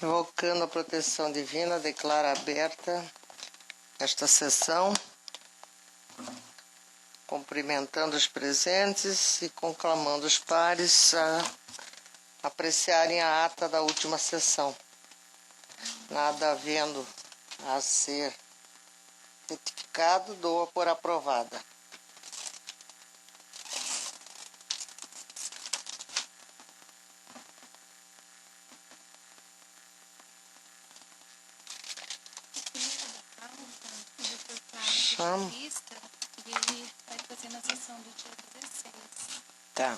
Invocando a proteção divina, declaro aberta esta sessão, cumprimentando os presentes e conclamando os pares a apreciarem a ata da última sessão. Nada havendo a ser retificado, dou-a por aprovada. Chama. E ele vai fazer na sessão do dia 16. Tá.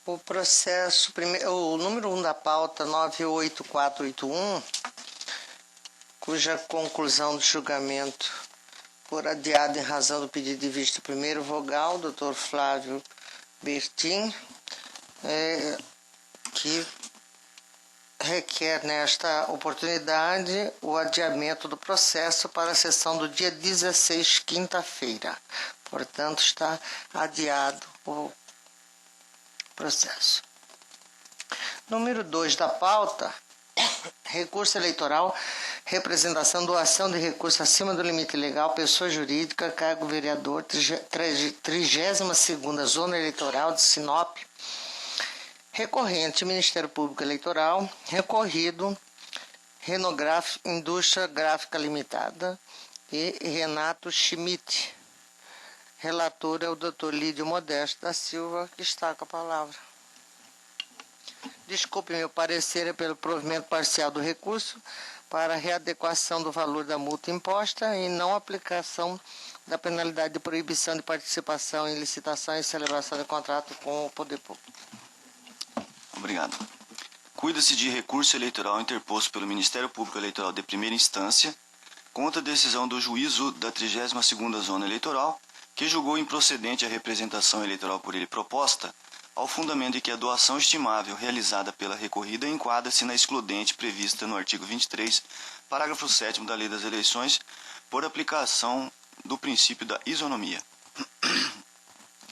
O processo, o número 1 da pauta 98481, cuja conclusão do julgamento por adiado em razão do pedido de vista primeiro vogal, Dr. Flávio Bertin, que requer nesta oportunidade o adiamento do processo para a sessão do dia 16, quinta-feira. Portanto, está adiado o processo. Número 2 da pauta, recurso eleitoral, representação, doação de recurso acima do limite legal, pessoa jurídica, cargo vereador, 32ª Zona Eleitoral de Sinop, recorrente, Ministério Público Eleitoral, recorrido, Indústria Gráfica Limitada e Renato Schmidt. Relator é o Dr. Lídio Modesto da Silva, que está com a palavra. Desculpe, meu parecer é pelo provimento parcial do recurso para readequação do valor da multa imposta e não aplicação da penalidade de proibição de participação em licitação e celebração de contrato com o poder público. Obrigado. Cuida-se de recurso eleitoral interposto pelo Ministério Público Eleitoral de primeira instância contra a decisão do juízo da 32ª Zona Eleitoral, que julgou improcedente a representação eleitoral por ele proposta, ao fundamento de que a doação estimável realizada pela recorrida enquadra-se na excludente prevista no artigo 23, parágrafo 7º da Lei das Eleições, por aplicação do princípio da isonomia.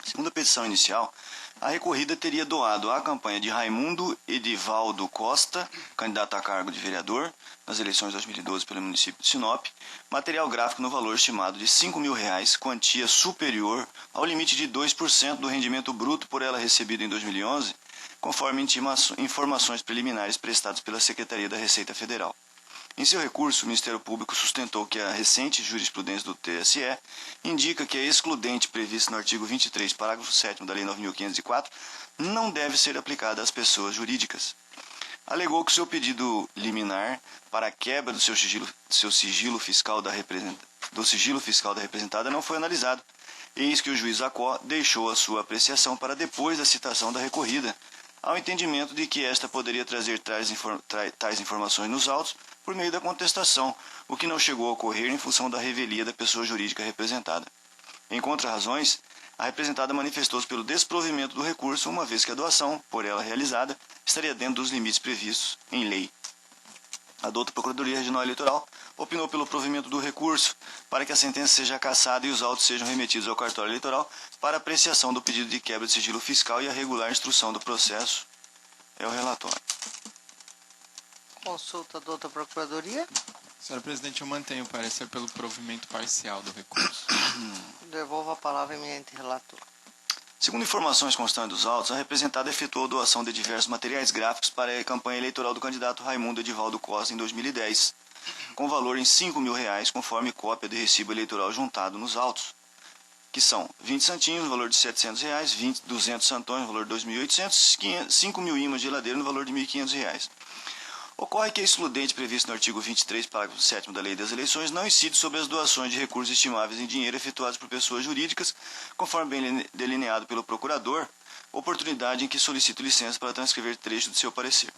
Segundo a petição inicial, a recorrida teria doado à campanha de Raimundo Edivaldo Costa, candidato a cargo de vereador, nas eleições de 2012 pelo município de Sinop, material gráfico no valor estimado de R$5.000, quantia superior ao limite de 2% do rendimento bruto por ela recebido em 2011, conforme informações preliminares prestadas pela Secretaria da Receita Federal. Em seu recurso, o Ministério Público sustentou que a recente jurisprudência do TSE indica que a excludente prevista no artigo 23, parágrafo 7º da Lei 9.504 não deve ser aplicada às pessoas jurídicas. Alegou que seu pedido liminar para a quebra do sigilo fiscal da representada não foi analisado, eis que o juiz Acó deixou a sua apreciação para depois da citação da recorrida, ao entendimento de que esta poderia trazer tais informações nos autos por meio da contestação, o que não chegou a ocorrer em função da revelia da pessoa jurídica representada. Em contra-razões, a representada manifestou-se pelo desprovimento do recurso, uma vez que a doação, por ela realizada, estaria dentro dos limites previstos em lei. A douta Procuradoria Regional Eleitoral opinou pelo provimento do recurso para que a sentença seja cassada e os autos sejam remetidos ao cartório eleitoral para apreciação do pedido de quebra de sigilo fiscal e a regular instrução do processo. É o relatório. Consulta da douta Procuradoria. Senhora Presidente, eu mantenho o parecer pelo provimento parcial do recurso. Devolvo a palavra ao eminente relator. Segundo informações constantes dos autos, a representada efetuou doação de diversos materiais gráficos para a campanha eleitoral do candidato Raimundo Edivaldo Costa em 2010, com valor em R$5.000, conforme cópia de recibo eleitoral juntado nos autos, que são 20 santinhos no valor de R$700, 200 santões no valor de R$2.800, 5.000 ímãs de geladeira no valor de R$1.500. Ocorre que a excludente prevista no artigo 23, parágrafo 7º da Lei das Eleições não incide sobre as doações de recursos estimáveis em dinheiro efetuadas por pessoas jurídicas, conforme bem delineado pelo procurador, oportunidade em que solicito licença para transcrever trecho do seu parecer.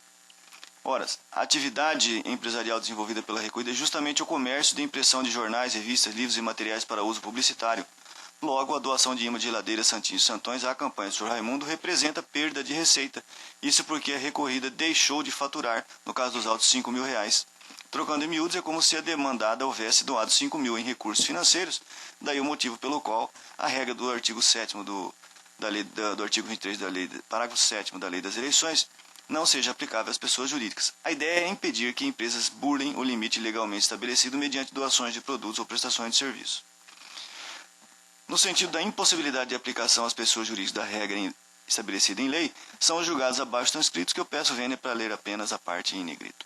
Ora, a atividade empresarial desenvolvida pela recolhida é justamente o comércio de impressão de jornais, revistas, livros e materiais para uso publicitário. Logo, a doação de imã de geladeira, santinhos e santões à campanha do Sr. Raimundo representa perda de receita. Isso porque a recorrida deixou de faturar, no caso dos autos, R$5.000. Trocando em miúdos, é como se a demandada houvesse doado R$5.000 em recursos financeiros, daí o motivo pelo qual a regra do artigo 7º do artigo 23 da lei, parágrafo 7º da lei das eleições, não seja aplicável às pessoas jurídicas. A ideia é impedir que empresas burlem o limite legalmente estabelecido mediante doações de produtos ou prestações de serviço. No sentido da impossibilidade de aplicação às pessoas jurídicas da regra estabelecida em lei, são os julgados abaixo transcritos que eu peço vênia para ler apenas a parte em negrito.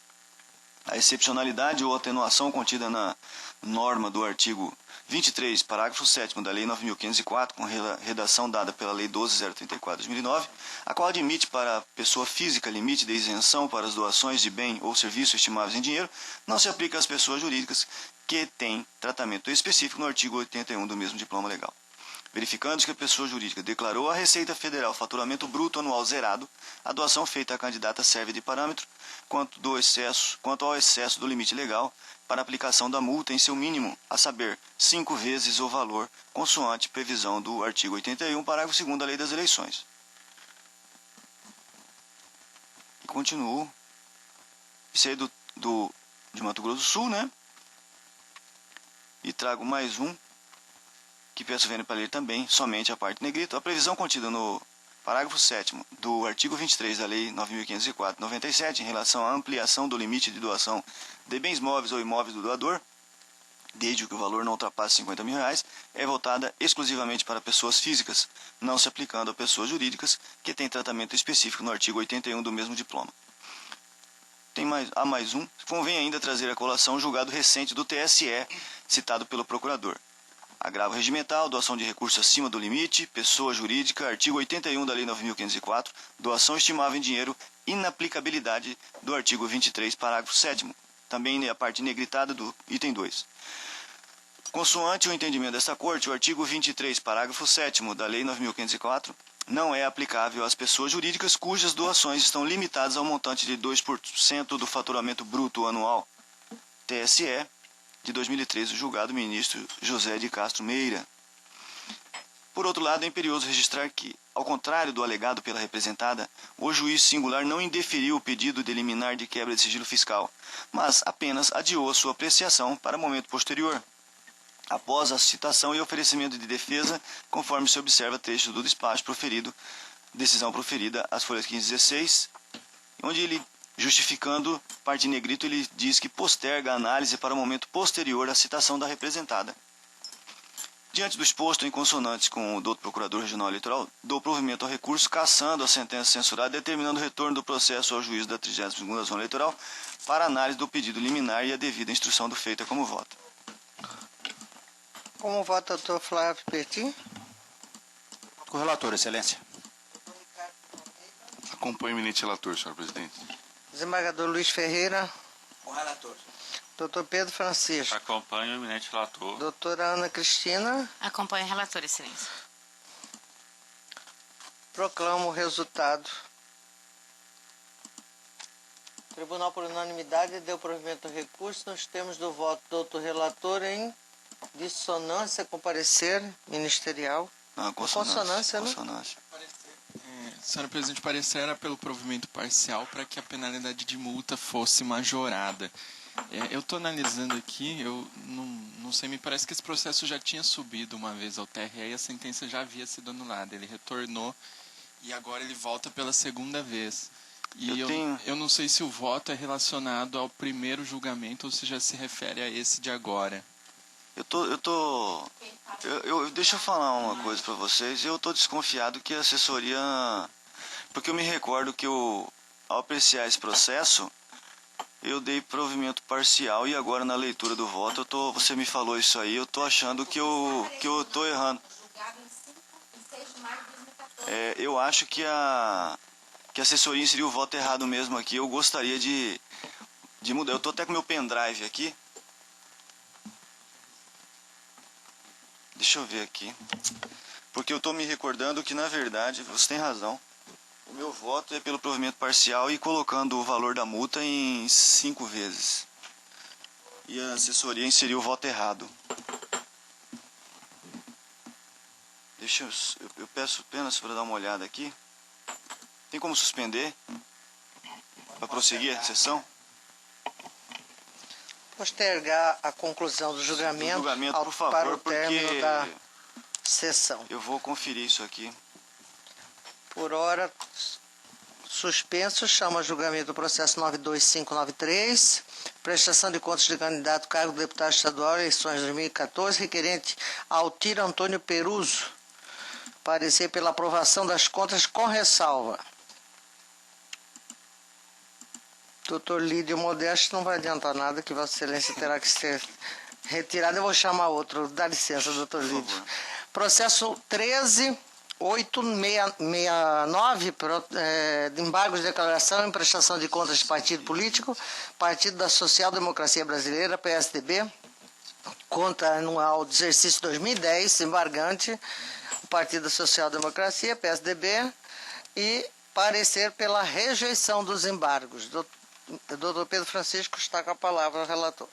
A excepcionalidade ou atenuação contida na norma do artigo 23, parágrafo 7º da Lei 9.504, com redação dada pela Lei 12.034 de 2009, a qual admite para a pessoa física limite de isenção para as doações de bem ou serviço estimáveis em dinheiro, não se aplica às pessoas jurídicas que têm tratamento específico no artigo 81 do mesmo diploma legal. Verificando-se que a pessoa jurídica declarou à Receita Federal faturamento bruto anual zerado, a doação feita à candidata serve de parâmetro quanto ao excesso do limite legal para aplicação da multa em seu mínimo, a saber, 5 vezes o valor, consoante previsão do artigo 81, parágrafo 2º da Lei das Eleições. E continuo. Isso aí de Mato Grosso do Sul, né? E trago mais um, que peço vênia para ler também, somente a parte negrito. A previsão contida no parágrafo 7º do artigo 23 da Lei 9.504, 97, em relação à ampliação do limite de doação de bens móveis ou imóveis do doador, desde que o valor não ultrapasse R$50 mil, é voltada exclusivamente para pessoas físicas, não se aplicando a pessoas jurídicas que têm tratamento específico no artigo 81 do mesmo diploma. Há mais um. Convém ainda trazer à colação o julgado recente do TSE, citado pelo procurador. Agravo regimental, doação de recursos acima do limite, pessoa jurídica, artigo 81 da Lei 9.504, doação estimável em dinheiro, inaplicabilidade do artigo 23, parágrafo 7º, também a parte negritada do item 2. Consoante o entendimento desta Corte, o artigo 23, parágrafo 7º da Lei 9.504, não é aplicável às pessoas jurídicas cujas doações estão limitadas ao montante de 2% do faturamento bruto anual. TSE, de 2013, julgado ministro José de Castro Meira. Por outro lado, é imperioso registrar que, ao contrário do alegado pela representada, o juiz singular não indeferiu o pedido de liminar de quebra de sigilo fiscal, mas apenas adiou sua apreciação para momento posterior, após a citação e oferecimento de defesa, conforme se observa trecho do despacho decisão proferida às folhas 15 e 16, onde ele, justificando parte em negrito, ele diz que posterga a análise para o momento posterior à citação da representada. Diante do exposto, em consonância com o doutor Procurador Regional Eleitoral, dou provimento ao recurso, cassando a sentença censurada, determinando o retorno do processo ao juízo da 32ª Zona Eleitoral para análise do pedido liminar e a devida instrução do feita como voto. Como vota o doutor Flávio Pertin? Com o relator, excelência. Acompanho o eminente relator, senhor presidente. Desembargador Luiz Ferreira. Com o relator. Doutor Pedro Francisco. Acompanho o eminente relator. Doutora Ana Cristina. Acompanho o relator, excelência. Proclamo o resultado. O tribunal, por unanimidade, deu provimento ao recurso nos termos do voto do doutor relator em dissonância com parecer ministerial. Não, consonância, né? Consonância. Senhora presidente, parecer era pelo provimento parcial para que a penalidade de multa fosse majorada. Eu estou analisando aqui, eu não sei, me parece que esse processo já tinha subido uma vez ao TRE e a sentença já havia sido anulada. Ele retornou e agora ele volta pela segunda vez. E eu não sei se o voto é relacionado ao primeiro julgamento ou se já se refere a esse de agora. Deixa eu falar uma coisa para vocês. Eu tô desconfiado que a assessoria... Porque eu me recordo que ao apreciar esse processo, eu dei provimento parcial e agora na leitura do voto, você me falou isso aí, eu tô achando que eu tô errando. Eu acho que a assessoria inseriu o voto errado mesmo aqui. Eu gostaria de mudar. Eu tô até com meu pendrive aqui. Deixa eu ver aqui. Porque eu estou me recordando que, na verdade, você tem razão. O meu voto é pelo provimento parcial e colocando o valor da multa em 5 vezes. E a assessoria inseriu o voto errado. Eu peço apenas para dar uma olhada aqui. Tem como suspender? Para prosseguir a sessão? Postergar a conclusão do julgamento, por favor, para o término da sessão. Eu vou conferir isso aqui. Por hora, suspenso, chama a julgamento do processo 92593, prestação de contas de candidato ao cargo de deputado estadual, eleições 2014, requerente Altiro Antônio Peruso, parecer pela aprovação das contas com ressalva. Doutor Lídio Modesto não vai adiantar nada, que Vossa Excelência terá que ser retirado. Eu vou chamar outro. Dá licença, doutor Lídio. Processo 13869, de embargos de declaração e prestação de contas de partido político, Partido da Social Democracia Brasileira, PSDB, conta anual de exercício 2010, embargante, o Partido da Social Democracia, PSDB, e parecer pela rejeição dos embargos. Doutor Pedro Francisco está com a palavra, relator.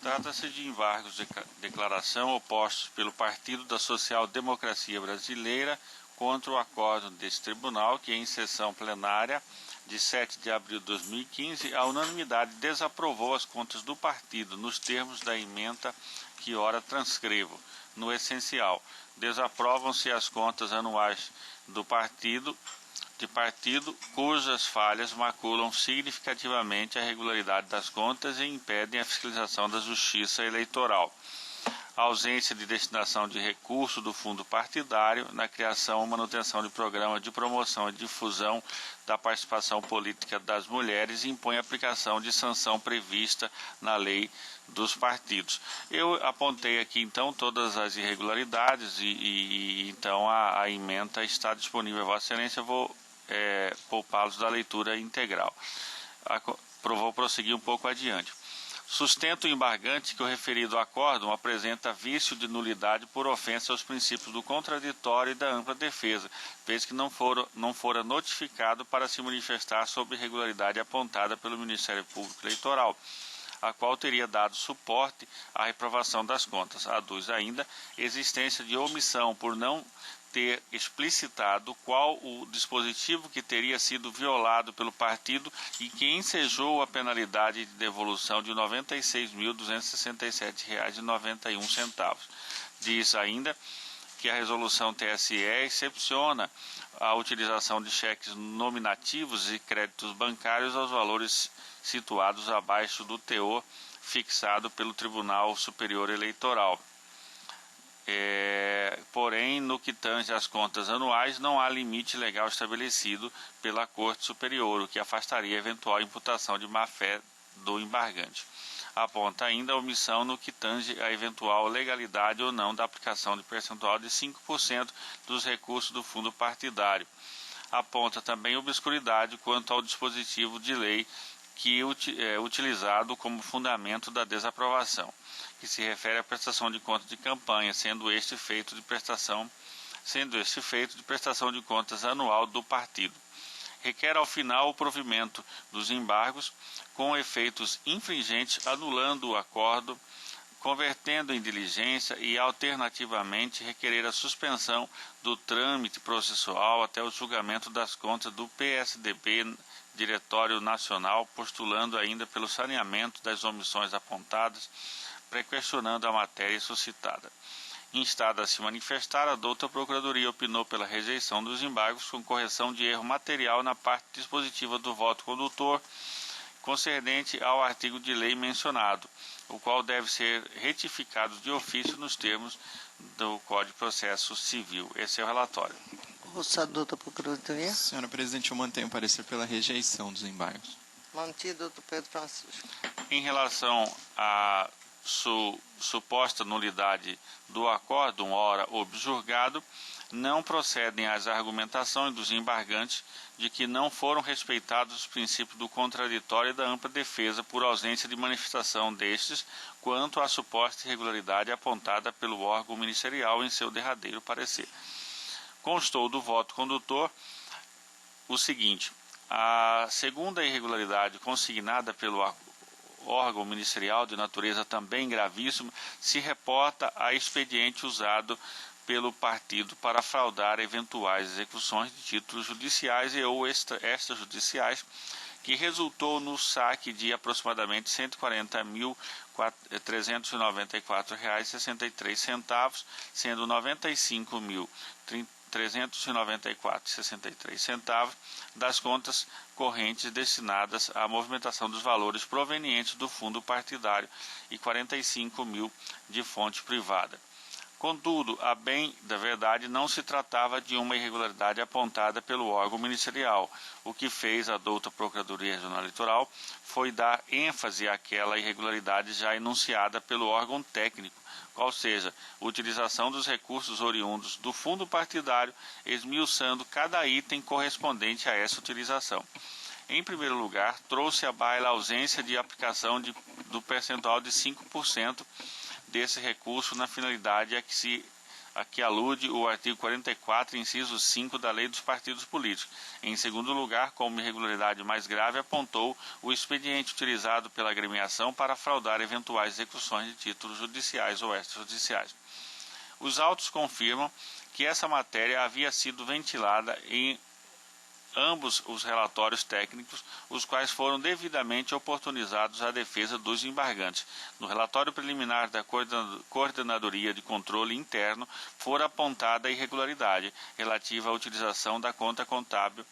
Trata-se de embargos de declaração opostos pelo Partido da Social Democracia Brasileira contra o acordo desse tribunal, que em sessão plenária de 7 de abril de 2015, a unanimidade desaprovou as contas do partido nos termos da ementa que ora transcrevo. No essencial, desaprovam-se as contas anuais do partido cujas falhas maculam significativamente a regularidade das contas e impedem a fiscalização da Justiça Eleitoral. A ausência de destinação de recurso do fundo partidário na criação ou manutenção de programa de promoção e difusão da participação política das mulheres impõe a aplicação de sanção prevista na lei dos partidos. Eu apontei aqui então todas as irregularidades e então a ementa está disponível a Vossa Excelência. Eu vou poupá-los da leitura integral. Vou prosseguir um pouco adiante. Sustento o embargante que o referido acórdão apresenta vício de nulidade por ofensa aos princípios do contraditório e da ampla defesa, vez que não fora notificado para se manifestar sobre irregularidade apontada pelo Ministério Público Eleitoral, a qual teria dado suporte à reprovação das contas. Aduz ainda existência de omissão por não ter explicitado qual o dispositivo que teria sido violado pelo partido e que ensejou a penalidade de devolução de R$ 96.267,91. Diz ainda que a resolução TSE excepciona a utilização de cheques nominativos e créditos bancários aos valores situados abaixo do teor fixado pelo Tribunal Superior Eleitoral. Porém, no que tange às contas anuais, não há limite legal estabelecido pela Corte Superior, o que afastaria eventual imputação de má-fé do embargante. Aponta ainda a omissão no que tange a eventual legalidade ou não da aplicação de percentual de 5% dos recursos do fundo partidário. Aponta também obscuridade quanto ao dispositivo de lei que é utilizado como fundamento da desaprovação, que se refere à prestação de contas de campanha, sendo este feito de prestação de contas anual do partido. Requer ao final o provimento dos embargos com efeitos infringentes, anulando o acordo, convertendo em diligência e, alternativamente, requerer a suspensão do trâmite processual até o julgamento das contas do PSDB Diretório Nacional, postulando ainda pelo saneamento das omissões apontadas, prequestionando a matéria suscitada. Instada a se manifestar, a douta Procuradoria opinou pela rejeição dos embargos com correção de erro material na parte dispositiva do voto condutor, concernente ao artigo de lei mencionado, o qual deve ser retificado de ofício nos termos do Código de Processo Civil. Esse é o relatório. Ouça a douta Procuradoria. Senhora Presidente, eu mantenho o parecer pela rejeição dos embargos. Mantido, doutor Pedro Francisco. Em relação à suposta nulidade do acórdão, ora objurgado, não procedem as argumentações dos embargantes de que não foram respeitados os princípios do contraditório e da ampla defesa por ausência de manifestação destes quanto à suposta irregularidade apontada pelo órgão ministerial em seu derradeiro parecer. Constou do voto condutor o seguinte: a segunda irregularidade consignada pelo órgão ministerial, de natureza também gravíssima, se reporta a expediente usado pelo partido para fraudar eventuais execuções de títulos judiciais e ou extrajudiciais, que resultou no saque de aproximadamente R$ 140.394,63, sendo R$ 394,63 das contas correntes destinadas à movimentação dos valores provenientes do fundo partidário e 45 mil de fonte privada. Contudo, a bem da verdade, não se tratava de uma irregularidade apontada pelo órgão ministerial. O que fez a douta Procuradoria Regional Eleitoral foi dar ênfase àquela irregularidade já enunciada pelo órgão técnico, qual seja, utilização dos recursos oriundos do fundo partidário, esmiuçando cada item correspondente a essa utilização. Em primeiro lugar, trouxe à baila a ausência de aplicação do percentual de 5% desse recurso na finalidade a que alude o artigo 44, inciso 5 da Lei dos Partidos Políticos. Em segundo lugar, como irregularidade mais grave, apontou o expediente utilizado pela agremiação para fraudar eventuais execuções de títulos judiciais ou extrajudiciais. Os autos confirmam que essa matéria havia sido ventilada em ambos os relatórios técnicos, os quais foram devidamente oportunizados à defesa dos embargantes. No relatório preliminar da Coordenadoria de Controle Interno, fora apontada a irregularidade relativa à utilização da conta contábil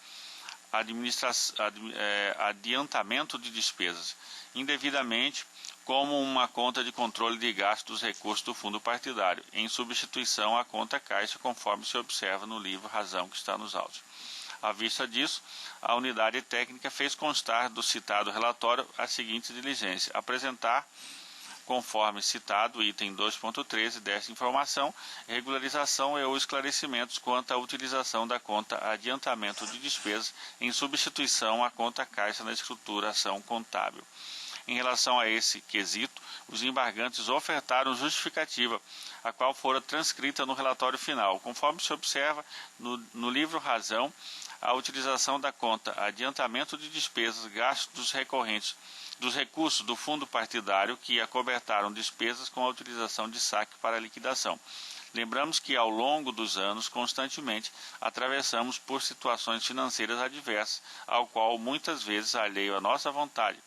adiantamento de despesas, indevidamente como uma conta de controle de gasto dos recursos do fundo partidário, em substituição à conta caixa, conforme se observa no livro Razão que está nos autos. À vista disso, a unidade técnica fez constar do citado relatório a seguinte diligência: apresentar, conforme citado, item 2.13 desta informação, regularização e ou esclarecimentos quanto à utilização da conta adiantamento de despesas em substituição à conta caixa na escrituração contábil. Em relação a esse quesito, os embargantes ofertaram justificativa, a qual fora transcrita no relatório final. Conforme se observa no livro Razão, a utilização da conta adiantamento de despesas gastos dos recursos do fundo partidário que acobertaram despesas com a utilização de saque para liquidação. Lembramos que, ao longo dos anos, constantemente atravessamos por situações financeiras adversas, ao qual muitas vezes alheio à nossa vontade.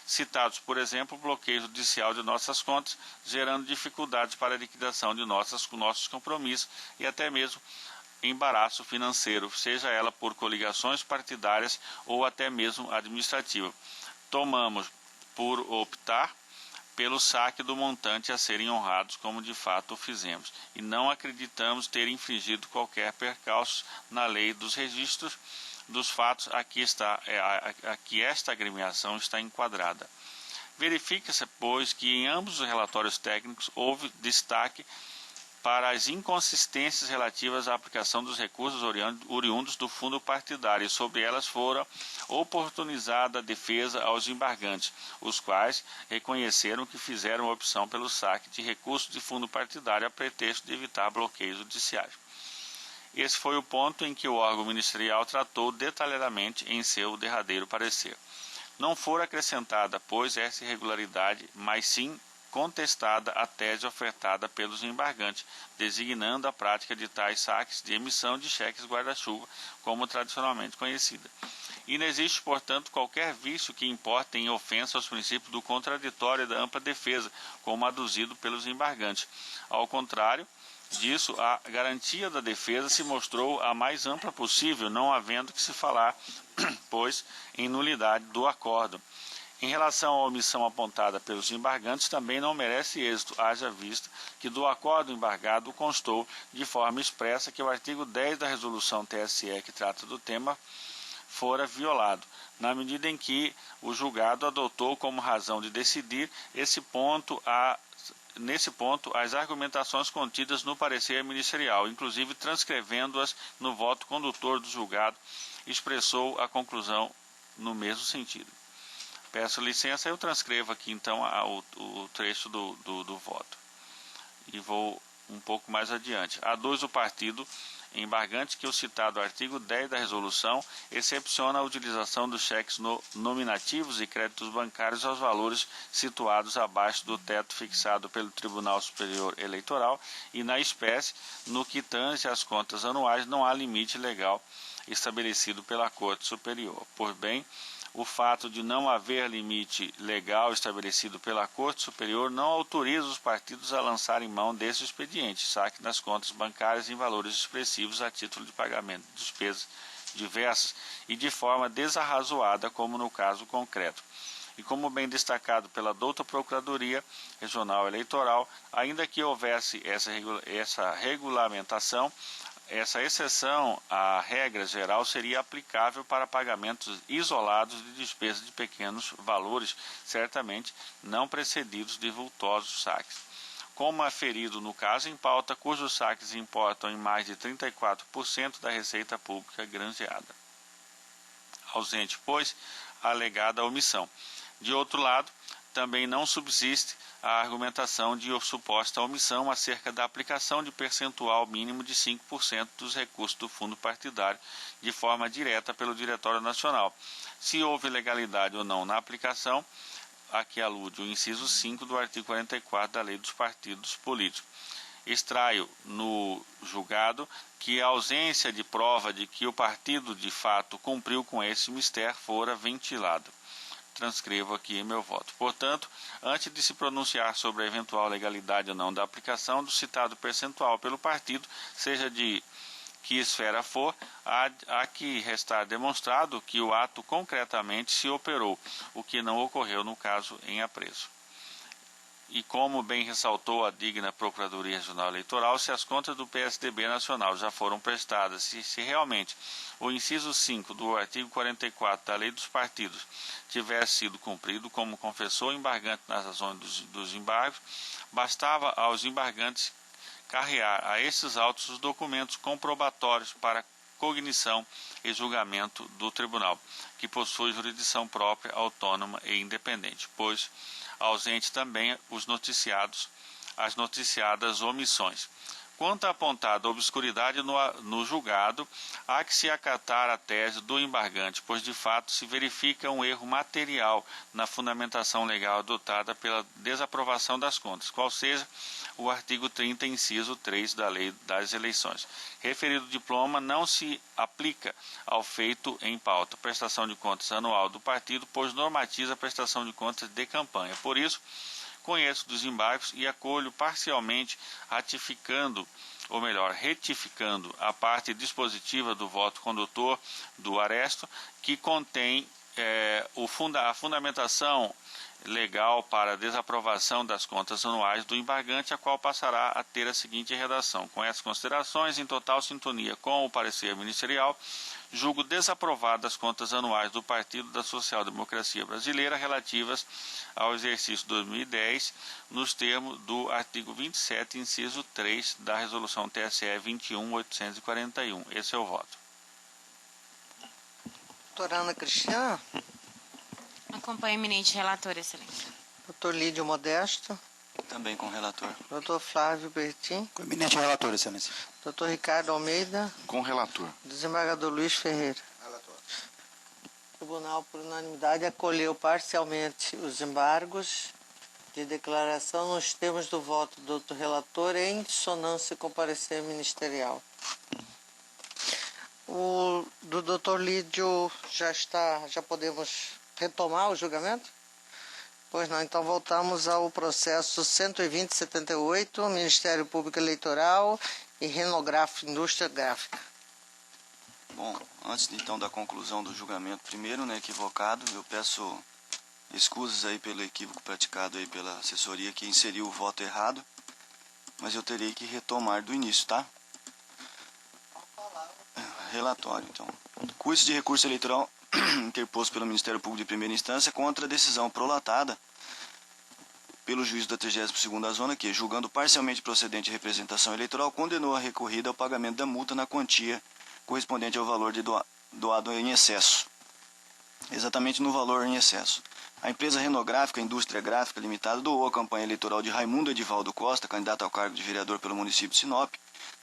Citados, por exemplo, o bloqueio judicial de nossas contas, gerando dificuldades para a liquidação de nossos compromissos e até mesmo embaraço financeiro, seja ela por coligações partidárias ou até mesmo administrativa. Tomamos por optar pelo saque do montante a serem honrados, como de fato o fizemos, e não acreditamos ter infringido qualquer percalço na lei dos registros dos fatos a que esta agremiação está enquadrada. Verifica-se, pois, que em ambos os relatórios técnicos houve destaque para as inconsistências relativas à aplicação dos recursos oriundos do fundo partidário, e sobre elas fora oportunizada a defesa aos embargantes, os quais reconheceram que fizeram opção pelo saque de recursos de fundo partidário a pretexto de evitar bloqueios judiciais. Esse foi o ponto em que o órgão ministerial tratou detalhadamente em seu derradeiro parecer. Não fora acrescentada, pois, essa irregularidade, mas sim contestada a tese ofertada pelos embargantes, designando a prática de tais saques de emissão de cheques guarda-chuva, como tradicionalmente conhecida. E não existe, portanto, qualquer vício que importe em ofensa aos princípios do contraditório e da ampla defesa, como aduzido pelos embargantes. Ao contrário disso, a garantia da defesa se mostrou a mais ampla possível, não havendo que se falar, pois, em nulidade do acórdão. Em relação à omissão apontada pelos embargantes, também não merece êxito, haja vista que do acordo embargado constou de forma expressa que o artigo 10 da resolução TSE que trata do tema fora violado, na medida em que o julgado adotou como razão de decidir nesse ponto as argumentações contidas no parecer ministerial, inclusive transcrevendo-as no voto condutor do julgado, expressou a conclusão no mesmo sentido. Peço licença, eu transcrevo aqui então o trecho do voto. E vou um pouco mais adiante. A2, o partido embargante que o citado artigo 10 da resolução excepciona a utilização dos cheques nominativos e créditos bancários aos valores situados abaixo do teto fixado pelo Tribunal Superior Eleitoral e na espécie, no que tange às contas anuais, não há limite legal estabelecido pela Corte Superior. Por bem, o fato de não haver limite legal estabelecido pela Corte Superior não autoriza os partidos a lançarem mão desse expediente, saque nas contas bancárias em valores expressivos a título de pagamento de despesas diversas e de forma desarrazoada, como no caso concreto. E como bem destacado pela douta Procuradoria Regional Eleitoral, ainda que houvesse essa regulamentação, essa exceção à regra geral seria aplicável para pagamentos isolados de despesas de pequenos valores, certamente não precedidos de vultosos saques. Como aferido no caso em pauta, cujos saques importam em mais de 34% da receita pública granjeada. Ausente, pois, a alegada omissão. De outro lado, também não subsiste a argumentação de suposta omissão acerca da aplicação de percentual mínimo de 5% dos recursos do fundo partidário de forma direta pelo Diretório Nacional. Se houve legalidade ou não na aplicação, a que alude o inciso 5 do artigo 44 da Lei dos Partidos Políticos. Extraio no julgado que a ausência de prova de que o partido de fato cumpriu com esse mistério fora ventilado. Transcrevo aqui meu voto. Portanto, antes de se pronunciar sobre a eventual legalidade ou não da aplicação do citado percentual pelo partido, seja de que esfera for, há que restar demonstrado que o ato concretamente se operou, o que não ocorreu no caso em apreço. E como bem ressaltou a digna Procuradoria Regional Eleitoral, se as contas do PSDB nacional já foram prestadas, se realmente o inciso 5 do artigo 44 da Lei dos Partidos tivesse sido cumprido, como confessou o embargante nas razões dos embargos, bastava aos embargantes carrear a esses autos os documentos comprobatórios para cognição e julgamento do tribunal, que possui jurisdição própria, autônoma e independente, pois ausente também as noticiadas omissões. Quanto à apontada obscuridade no julgado, há que se acatar a tese do embargante, pois de fato se verifica um erro material na fundamentação legal adotada pela desaprovação das contas, qual seja o artigo 30, inciso 3 da Lei das Eleições. Referido diploma não se aplica ao feito em pauta, prestação de contas anual do partido, pois normatiza a prestação de contas de campanha. Por isso, conheço dos embargos e acolho parcialmente retificando a parte dispositiva do voto condutor do aresto, que contém a fundamentação legal para a desaprovação das contas anuais do embargante, a qual passará a ter a seguinte redação. Com essas considerações, em total sintonia com o parecer ministerial, julgo desaprovadas as contas anuais do Partido da Social Democracia Brasileira relativas ao exercício 2010, nos termos do artigo 27, inciso 3 da Resolução TSE 21.841. Esse é o voto. Doutora Ana Cristiana. Acompanho o eminente relator, excelência. Doutor Lídio Modesto. Também com o relator. Doutor Flávio Bertin. Com o eminente relator, excelência. Doutor Ricardo Almeida. Com o relator. Desembargador Luiz Ferreira. Relator. O tribunal, por unanimidade, acolheu parcialmente os embargos de declaração nos termos do voto do doutor relator em dissonância com o parecer ministerial. O do doutor Lídio já podemos retomar o julgamento? Pois não, então voltamos ao processo 120/78, Ministério Público Eleitoral e Renográfico, Indústria Gráfica. Bom, antes então da conclusão do julgamento, primeiro, equivocado, eu peço escusas aí pelo equívoco praticado aí pela assessoria que inseriu o voto errado, mas eu terei que retomar do início, tá? Relatório, então. Curso de recurso eleitoral interposto pelo Ministério Público de Primeira Instância contra a decisão prolatada pelo juiz da 32ª Zona que, julgando parcialmente procedente a representação eleitoral, condenou a recorrida ao pagamento da multa na quantia correspondente ao valor doado em excesso. Exatamente no valor em excesso. A empresa Renográfica Indústria Gráfica Limitada doou a campanha eleitoral de Raimundo Edivaldo Costa, candidato ao cargo de vereador pelo município de Sinop,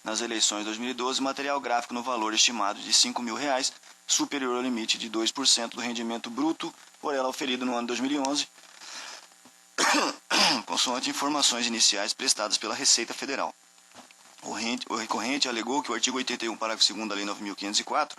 nas eleições de 2012, material gráfico no valor estimado de R$ 5.000, superior ao limite de 2% do rendimento bruto por ela oferido no ano 2011, consoante informações iniciais prestadas pela Receita Federal. O recorrente alegou que o artigo 81, parágrafo 2º da Lei 9.504,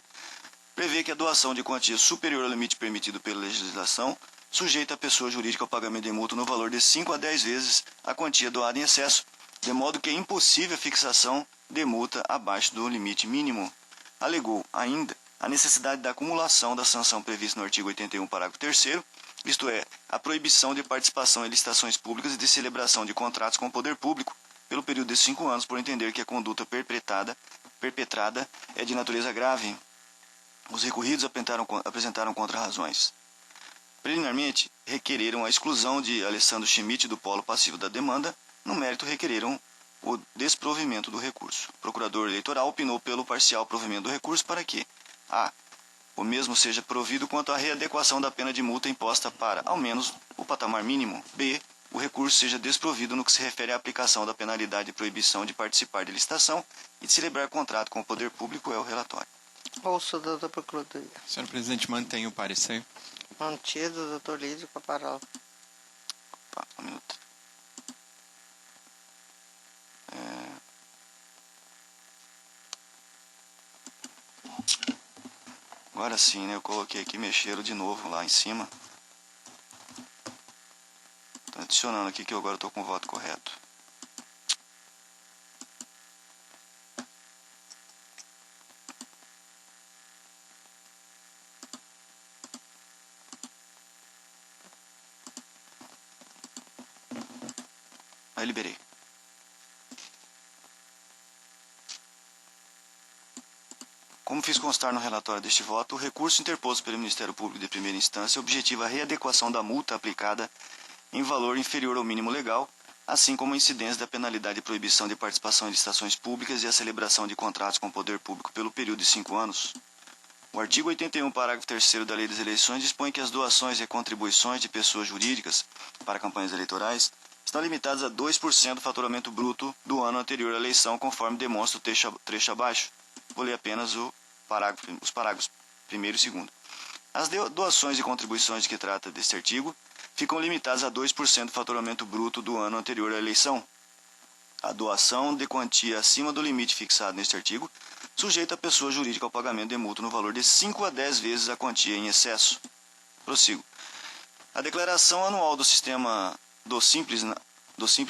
prevê que a doação de quantia superior ao limite permitido pela legislação sujeita a pessoa jurídica ao pagamento de multa no valor de 5 a 10 vezes a quantia doada em excesso, de modo que é impossível a fixação de multa abaixo do limite mínimo. Alegou ainda a necessidade da acumulação da sanção prevista no artigo 81, parágrafo 3º, isto é, a proibição de participação em licitações públicas e de celebração de contratos com o poder público pelo período de 5 anos, por entender que a conduta perpetrada é de natureza grave. Os recorridos apresentaram contra-razões. Preliminarmente, requereram a exclusão de Alessandro Schmidt do polo passivo da demanda. No mérito, requereram o desprovimento do recurso. O procurador eleitoral opinou pelo parcial provimento do recurso para que a. O mesmo seja provido quanto à readequação da pena de multa imposta para, ao menos, o patamar mínimo. B. O recurso seja desprovido no que se refere à aplicação da penalidade de proibição de participar de licitação e de celebrar contrato com o poder público. É o relatório. Ouço da Procuradoria. Senhor presidente, mantenha o parecer. Mantido, doutor Lídio Paparal. Opa, um minuto. Agora sim, né? Eu coloquei aqui, mexeram de novo lá em cima. Estou adicionando aqui que eu agora estou com o voto correto. Aí liberei. Como fiz constar no relatório deste voto, o recurso interposto pelo Ministério Público de primeira instância objetiva a readequação da multa aplicada em valor inferior ao mínimo legal, assim como a incidência da penalidade de proibição de participação em licitações públicas e a celebração de contratos com o poder público pelo período de 5 anos. O artigo 81, parágrafo 3º da Lei das Eleições dispõe que as doações e contribuições de pessoas jurídicas para campanhas eleitorais estão limitadas a 2% do faturamento bruto do ano anterior à eleição, conforme demonstra o trecho abaixo. Vou ler apenas os parágrafos 1º e 2º. As doações e contribuições de que trata deste artigo ficam limitadas a 2% do faturamento bruto do ano anterior à eleição. A doação de quantia acima do limite fixado neste artigo sujeita a pessoa jurídica ao pagamento de multa no valor de 5 a 10 vezes a quantia em excesso. Prossigo. A declaração anual do sistema do Simples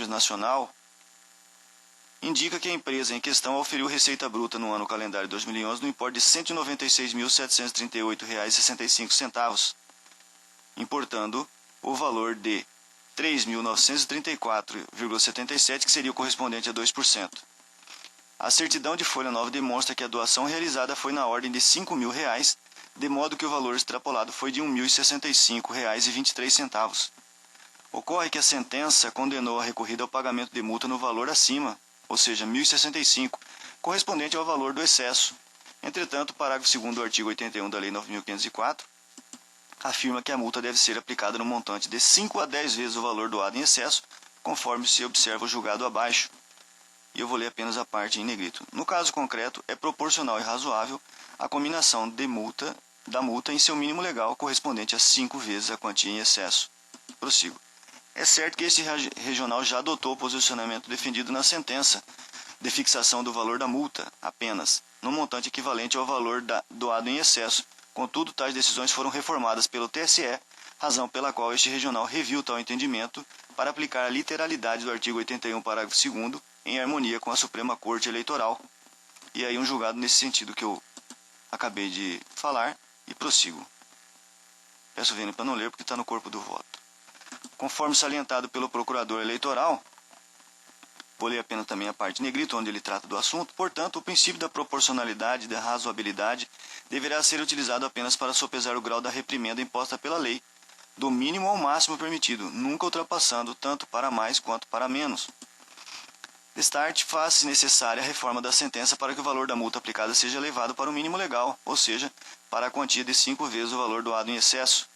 Nacional indica que a empresa em questão auferiu receita bruta no ano calendário 2011 no importe de R$ 196.738,65, importando o valor de R$ 3.934,77, que seria o correspondente a 2%. A certidão de folha nova demonstra que a doação realizada foi na ordem de R$ 5.000, de modo que o valor extrapolado foi de R$ 1.065,23. Ocorre que a sentença condenou a recorrida ao pagamento de multa no valor acima, ou seja, R$ 1.065, correspondente ao valor do excesso. Entretanto, o parágrafo 2º do artigo 81 da Lei 9.504 afirma que a multa deve ser aplicada no montante de 5 a 10 vezes o valor doado em excesso, conforme se observa o julgado abaixo. E eu vou ler apenas a parte em negrito. No caso concreto, é proporcional e razoável a combinação da multa em seu mínimo legal, correspondente a 5 vezes a quantia em excesso. Prossigo. É certo que este regional já adotou o posicionamento defendido na sentença de fixação do valor da multa, apenas, no montante equivalente ao valor doado em excesso. Contudo, tais decisões foram reformadas pelo TSE, razão pela qual este regional reviu tal entendimento para aplicar a literalidade do artigo 81, parágrafo 2º, em harmonia com a Suprema Corte Eleitoral. E aí um julgado nesse sentido que eu acabei de falar e prossigo. Peço vênia para não ler porque está no corpo do voto. Conforme salientado pelo procurador eleitoral, vou ler apenas também a parte negrito, onde ele trata do assunto. Portanto, o princípio da proporcionalidade e da razoabilidade deverá ser utilizado apenas para sopesar o grau da reprimenda imposta pela lei, do mínimo ao máximo permitido, nunca ultrapassando tanto para mais quanto para menos. Destarte, faz-se necessária a reforma da sentença para que o valor da multa aplicada seja elevado para o mínimo legal, ou seja, para a quantia de 5 vezes o valor doado em excesso,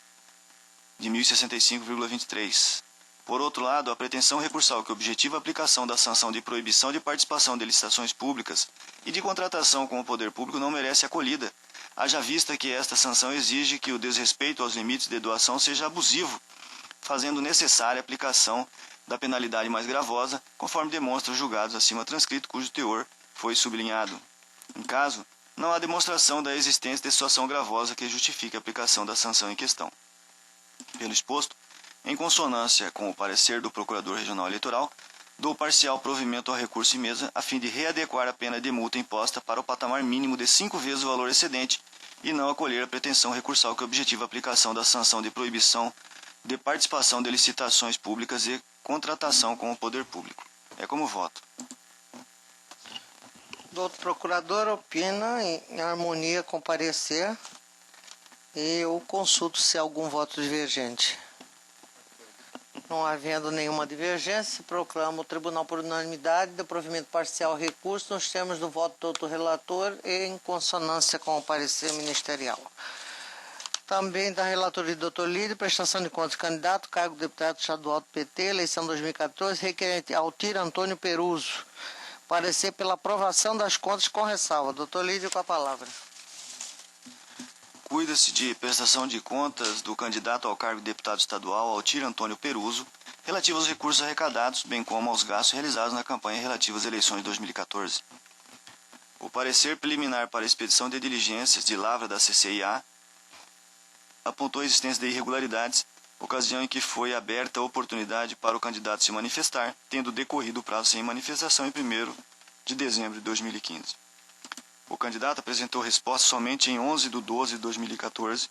de 1.065,23. Por outro lado, a pretensão recursal que objetiva a aplicação da sanção de proibição de participação de licitações públicas e de contratação com o poder público não merece acolhida, haja vista que esta sanção exige que o desrespeito aos limites de doação seja abusivo, fazendo necessária a aplicação da penalidade mais gravosa, conforme demonstra os julgados acima transcrito, cujo teor foi sublinhado. Em caso, não há demonstração da existência de situação gravosa que justifique a aplicação da sanção em questão. Pelo exposto, em consonância com o parecer do Procurador Regional Eleitoral, dou parcial provimento ao recurso em mesa a fim de readequar a pena de multa imposta para o patamar mínimo de 5 vezes o valor excedente e não acolher a pretensão recursal que objetiva a aplicação da sanção de proibição de participação de licitações públicas e contratação com o poder público. É como voto. O outro procurador opina em harmonia com o parecer e eu consulto se há algum voto divergente. Não havendo nenhuma divergência, proclamo o tribunal por unanimidade de provimento parcial ao recurso nos termos do voto do outro relator e em consonância com o parecer ministerial. Também da relatoria do Dr. Lídio, prestação de contas, candidato, cargo de deputado estadual do PT, eleição 2014, requerente Altir Antônio Peruso. Parecer pela aprovação das contas com ressalva. Dr. Lídio, com a palavra. Cuida-se de prestação de contas do candidato ao cargo de deputado estadual, Altir Antônio Peruso, relativo aos recursos arrecadados, bem como aos gastos realizados na campanha relativa às eleições de 2014. O parecer preliminar para a expedição de diligências de lavra da CCIA apontou a existência de irregularidades, ocasião em que foi aberta a oportunidade para o candidato se manifestar, tendo decorrido o prazo sem manifestação em 1º de dezembro de 2015. O candidato apresentou resposta somente em 11 de 12 de 2014,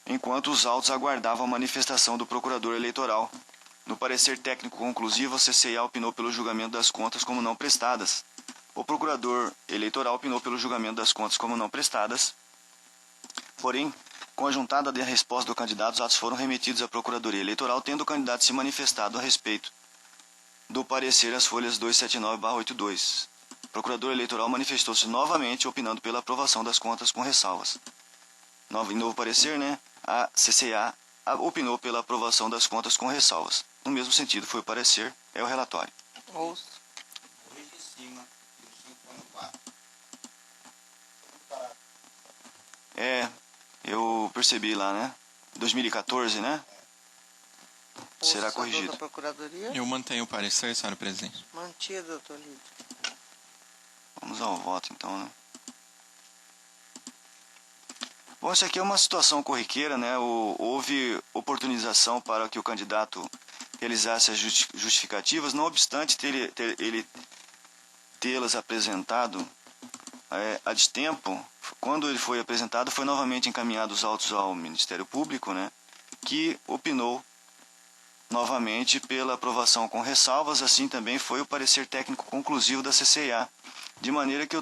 enquanto os autos aguardavam a manifestação do procurador eleitoral. No parecer técnico conclusivo, a CCIA opinou pelo julgamento das contas como não prestadas. O procurador eleitoral opinou pelo julgamento das contas como não prestadas. Porém, com a juntada da resposta do candidato, os atos foram remetidos à Procuradoria Eleitoral, tendo o candidato se manifestado a respeito do parecer às folhas 279/82. O procurador eleitoral manifestou-se novamente, opinando pela aprovação das contas com ressalvas. Em novo parecer, a CCA opinou pela aprovação das contas com ressalvas. No mesmo sentido foi o parecer, é o relatório. Ouço. Eu percebi lá, 2014, Será corrigido. Da Procuradoria? Eu mantenho o parecer, senhora presidente. Mantido, doutor Lídio. Vamos ao voto, então, Bom, isso aqui é uma situação corriqueira, Houve oportunização para que o candidato realizasse as justificativas, não obstante ele tê-las apresentado a destempo. Quando ele foi apresentado, foi novamente encaminhado os autos ao Ministério Público, que opinou novamente pela aprovação com ressalvas. Assim também foi o parecer técnico conclusivo da CCIA, de maneira que eu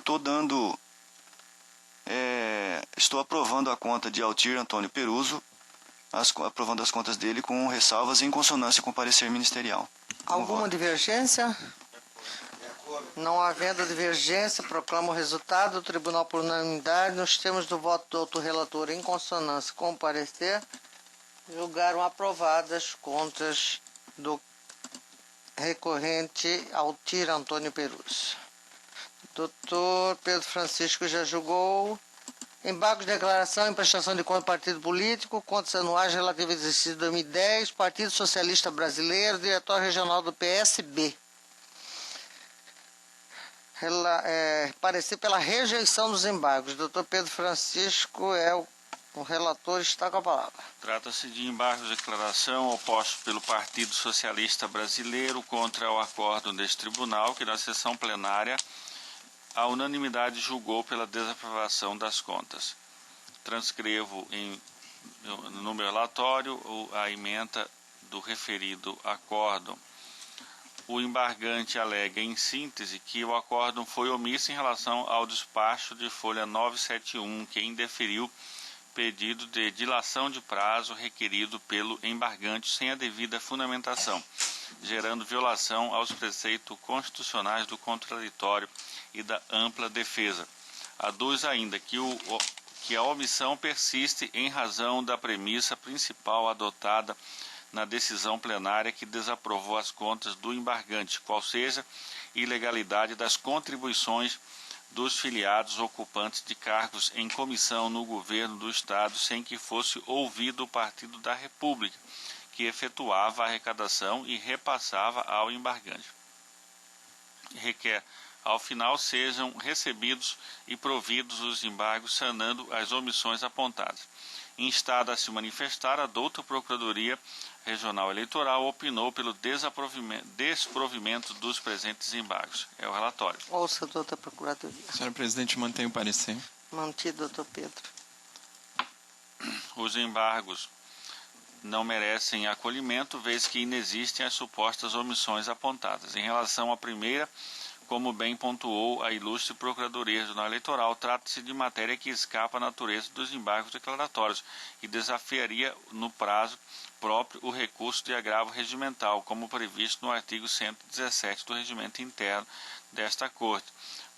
estou aprovando a conta de Altir Antônio Peruso, aprovando as contas dele com ressalvas em consonância com o parecer ministerial. Alguma divergência? Não havendo divergência, proclamo o resultado do tribunal por unanimidade nos termos do voto do outro relator em consonância com o parecer. Julgaram aprovadas as contas do recorrente Altir Antônio Peruso. Doutor Pedro Francisco já julgou. Embargos de declaração em prestação de conta do partido político, contas anuais relativas ao exercício de 2010, Partido Socialista Brasileiro, Diretório Regional do PSB. Parecer pela rejeição dos embargos. Doutor Pedro Francisco o relator, está com a palavra. Trata-se de embargos de declaração opostos pelo Partido Socialista Brasileiro contra o acórdão deste tribunal, que na sessão plenária a unanimidade julgou pela desaprovação das contas. Transcrevo no meu relatório a ementa do referido acórdão. O embargante alega, em síntese, que o acórdão foi omisso em relação ao despacho de folha 971, que indeferiu pedido de dilação de prazo requerido pelo embargante sem a devida fundamentação, gerando violação aos preceitos constitucionais do contraditório e da ampla defesa. Aduz ainda que a omissão persiste em razão da premissa principal adotada na decisão plenária que desaprovou as contas do embargante, qual seja ilegalidade das contribuições dos filiados ocupantes de cargos em comissão no governo do Estado sem que fosse ouvido o Partido da República, que efetuava a arrecadação e repassava ao embargante. requer, ao final, sejam recebidos e providos os embargos, sanando as omissões apontadas. Instada a se manifestar, a douta Procuradoria Regional Eleitoral opinou pelo desprovimento dos presentes embargos. É o relatório. Ouça, doutor Procuradoria. Senhora presidente, mantém o parecer. Mantido, doutor Pedro. Os embargos não merecem acolhimento, vez que inexistem as supostas omissões apontadas. Em relação à primeira, como bem pontuou a ilustre Procuradoria Regional Eleitoral, trata-se de matéria que escapa à natureza dos embargos declaratórios e desafiaria no prazo próprio o recurso de agravo regimental, como previsto no artigo 117 do Regimento Interno desta Corte.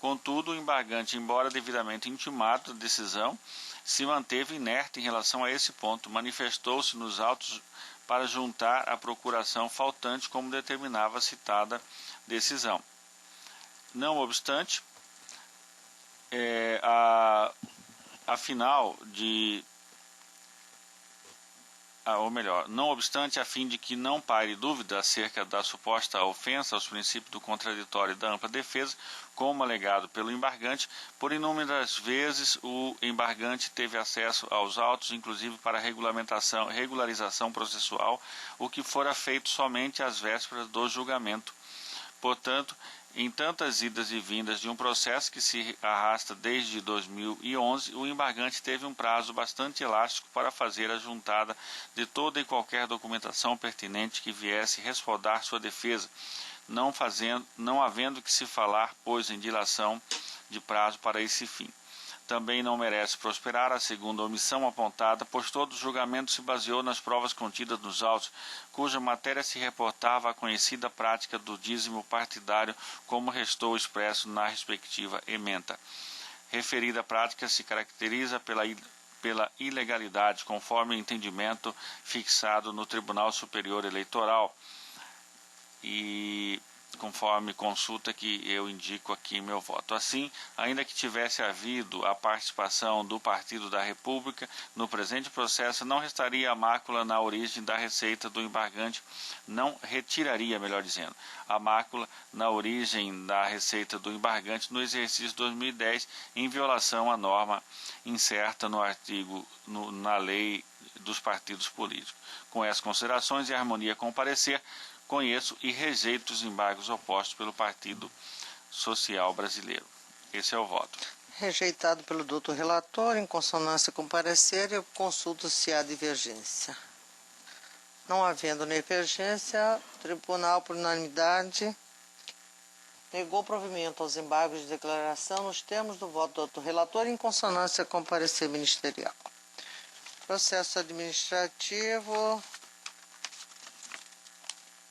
Contudo, o embargante, embora devidamente intimado da decisão, se manteve inerte em relação a esse ponto, manifestou-se nos autos para juntar a procuração faltante, como determinava a citada decisão. Não obstante, não obstante, a fim de que não paire dúvida acerca da suposta ofensa aos princípios do contraditório e da ampla defesa, como alegado pelo embargante, por inúmeras vezes o embargante teve acesso aos autos, inclusive para regularização processual, o que fora feito somente às vésperas do julgamento. Portanto, em tantas idas e vindas de um processo que se arrasta desde 2011, o embargante teve um prazo bastante elástico para fazer a juntada de toda e qualquer documentação pertinente que viesse respaldar sua defesa, não havendo que se falar, pois, em dilação de prazo para esse fim. Também não merece prosperar a segunda omissão apontada, pois todo o julgamento se baseou nas provas contidas nos autos, cuja matéria se reportava à conhecida prática do dízimo partidário, como restou expresso na respectiva ementa. Referida prática se caracteriza pela ilegalidade, conforme o entendimento fixado no Tribunal Superior Eleitoral e conforme consulta que eu indico aqui meu voto. Assim, ainda que tivesse havido a participação do Partido da República no presente processo, não restaria a mácula na origem da receita do embargante, não retiraria, melhor dizendo, a mácula na origem da receita do embargante no exercício 2010, em violação à norma incerta na lei dos partidos políticos. Com essas considerações e harmonia com o parecer, conheço e rejeito os embargos opostos pelo Partido Social Brasileiro. Esse é o voto. Rejeitado pelo doutor relator, em consonância com o parecer, eu consulto se há divergência. Não havendo divergência, o tribunal, por unanimidade, negou provimento aos embargos de declaração nos termos do voto do doutor relator, em consonância com o parecer ministerial. Processo administrativo...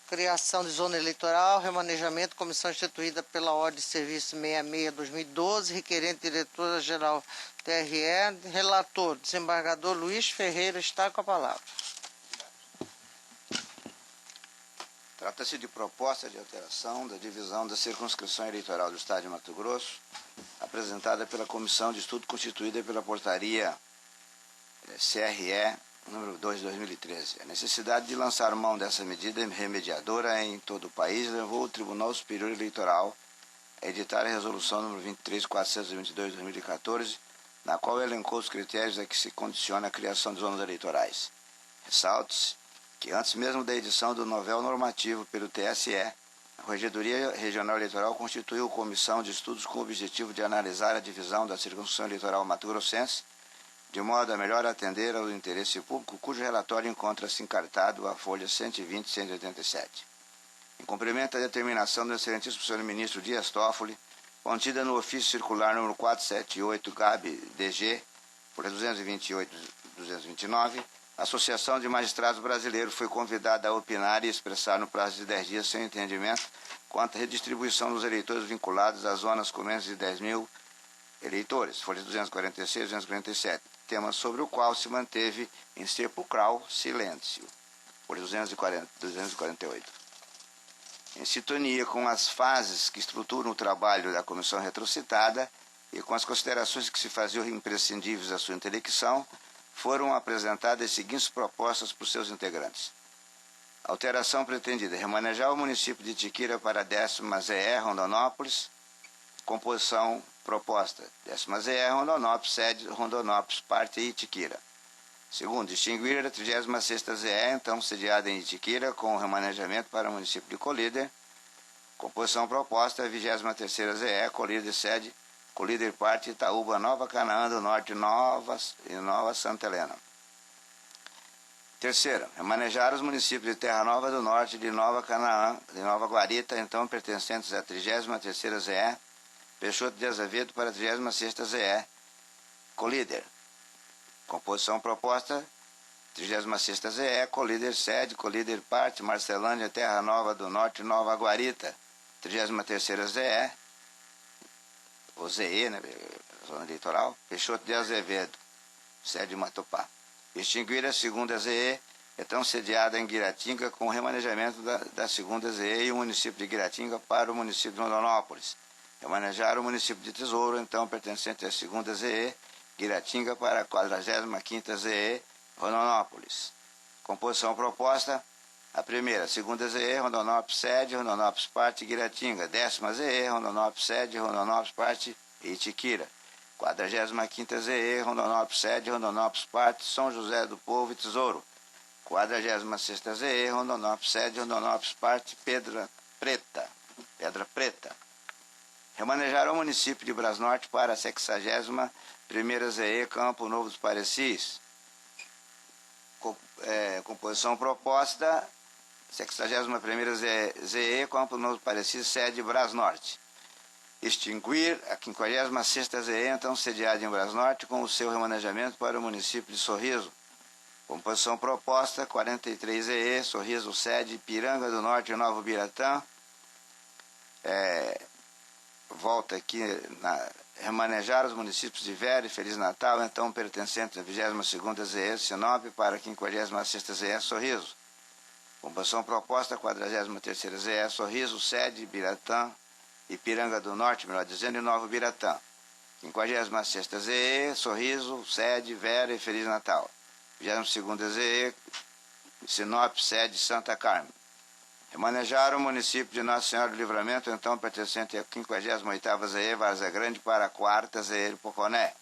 Criação de zona eleitoral, remanejamento, comissão instituída pela Ordem de Serviço 66/2012, requerente diretora-geral TRE, relator, desembargador Luiz Ferreira, está com a palavra. Trata-se de proposta de alteração da divisão da circunscrição eleitoral do Estado de Mato Grosso, apresentada pela Comissão de Estudo constituída pela Portaria CRE número 2 de 2013. A necessidade de lançar mão dessa medida remediadora em todo o país levou o Tribunal Superior Eleitoral a editar a resolução número 23.422 de 2014, na qual elencou os critérios a que se condiciona a criação de zonas eleitorais. Ressalte-se que antes mesmo da edição do novel normativo pelo TSE, a Corregedoria Regional Eleitoral constituiu comissão de estudos com o objetivo de analisar a divisão da circunscrição eleitoral mato-grossense de modo a melhor atender ao interesse público, cujo relatório encontra-se encartado à folha 120 e 187. Em cumprimento à determinação do excelentíssimo senhor ministro Dias Toffoli, contida no ofício circular número 478-GAB-DG, por 228-229, a Associação de Magistrados Brasileiros foi convidada a opinar e expressar no prazo de 10 dias seu entendimento quanto à redistribuição dos eleitores vinculados às zonas com menos de 10 mil eleitores, folha 246 e 247, tema sobre o qual se manteve em sepulcral silêncio, folha 248. Em sintonia com as fases que estruturam o trabalho da comissão retrocitada e com as considerações que se faziam imprescindíveis à sua intelecção, foram apresentadas as seguintes propostas por seus integrantes. Alteração pretendida: remanejar o município de Itiquira para a 10ª ZE Rondonópolis. Composição proposta: 10ª ZE Rondonópolis, sede Rondonópolis, parte Itiquira. Segundo, distinguir a 36ª ZE, então sediada em Itiquira, com o remanejamento para o município de Colíder. Composição proposta: 23ª ZE, Colíder, sede Colíder, parte Itaúba, Nova Canaã do Norte e Nova Santa Helena. Terceira, remanejar os municípios de Terra Nova do Norte, de Nova Canaã, de Nova Guarita, então pertencentes à 33ª ZE, Peixoto de Azevedo, para a 36ª ZE, Colíder. Composição proposta: 36ª ZE, Colíder, sede Colíder, parte Marcelândia, Terra Nova do Norte, Nova Guarita, 33ª ZE, ou ZE, né, zona eleitoral, Peixoto de Azevedo, sede Matupá. Extinguir a 2ª ZE, então sediada em Guiratinga, com o remanejamento da 2ª ZE e o município de Guiratinga para o município de Rondonópolis. Remanejar o município de Tesouro, então pertencente à 2ª ZE, Guiratinga, para a 45ª ZE, Rondonópolis. Composição proposta: a primeira, 2ª ZE, Rondonópolis, sede, Rondonópolis, parte, Guiratinga. 10ª ZE, Rondonópolis, sede, Rondonópolis, parte, Itiquira. 45ª ZE, Rondonópolis, sede, Rondonópolis, parte, São José do Povo e Tesouro. 46ª ZE, Rondonópolis, sede, Rondonópolis, parte, Pedra Preta. Remanejar o município de Brasnorte para a 61ª ZE, Campo Novo dos Parecis. Composição proposta: 61ª ZE, Campo Novo dos Parecis, sede Brasnorte. Extinguir a 56ª ZE, então sediada em Brasnorte, com o seu remanejamento para o município de Sorriso. Composição proposta: 43 ZE, Sorriso, sede Piranga do Norte e Novo Biratã. Volta aqui remanejar os municípios de Vera e Feliz Natal, então pertencentes à 22ª ZE, Sinop, para a 56ª ZE, Sorriso. Composição proposta: 43ª ZE, Sorriso, sede Biratã, Ipiranga do Norte, melhor dizendo, e Novo Biratã. 56ª ZE, Sorriso, sede Vera e Feliz Natal. 22ª ZE, Sinop, sede Santa Carmen. Remanejar o município de Nossa Senhora do Livramento, então pertencente à 58ª ZE, Várzea Grande, para a 4ª ZE, Poconé.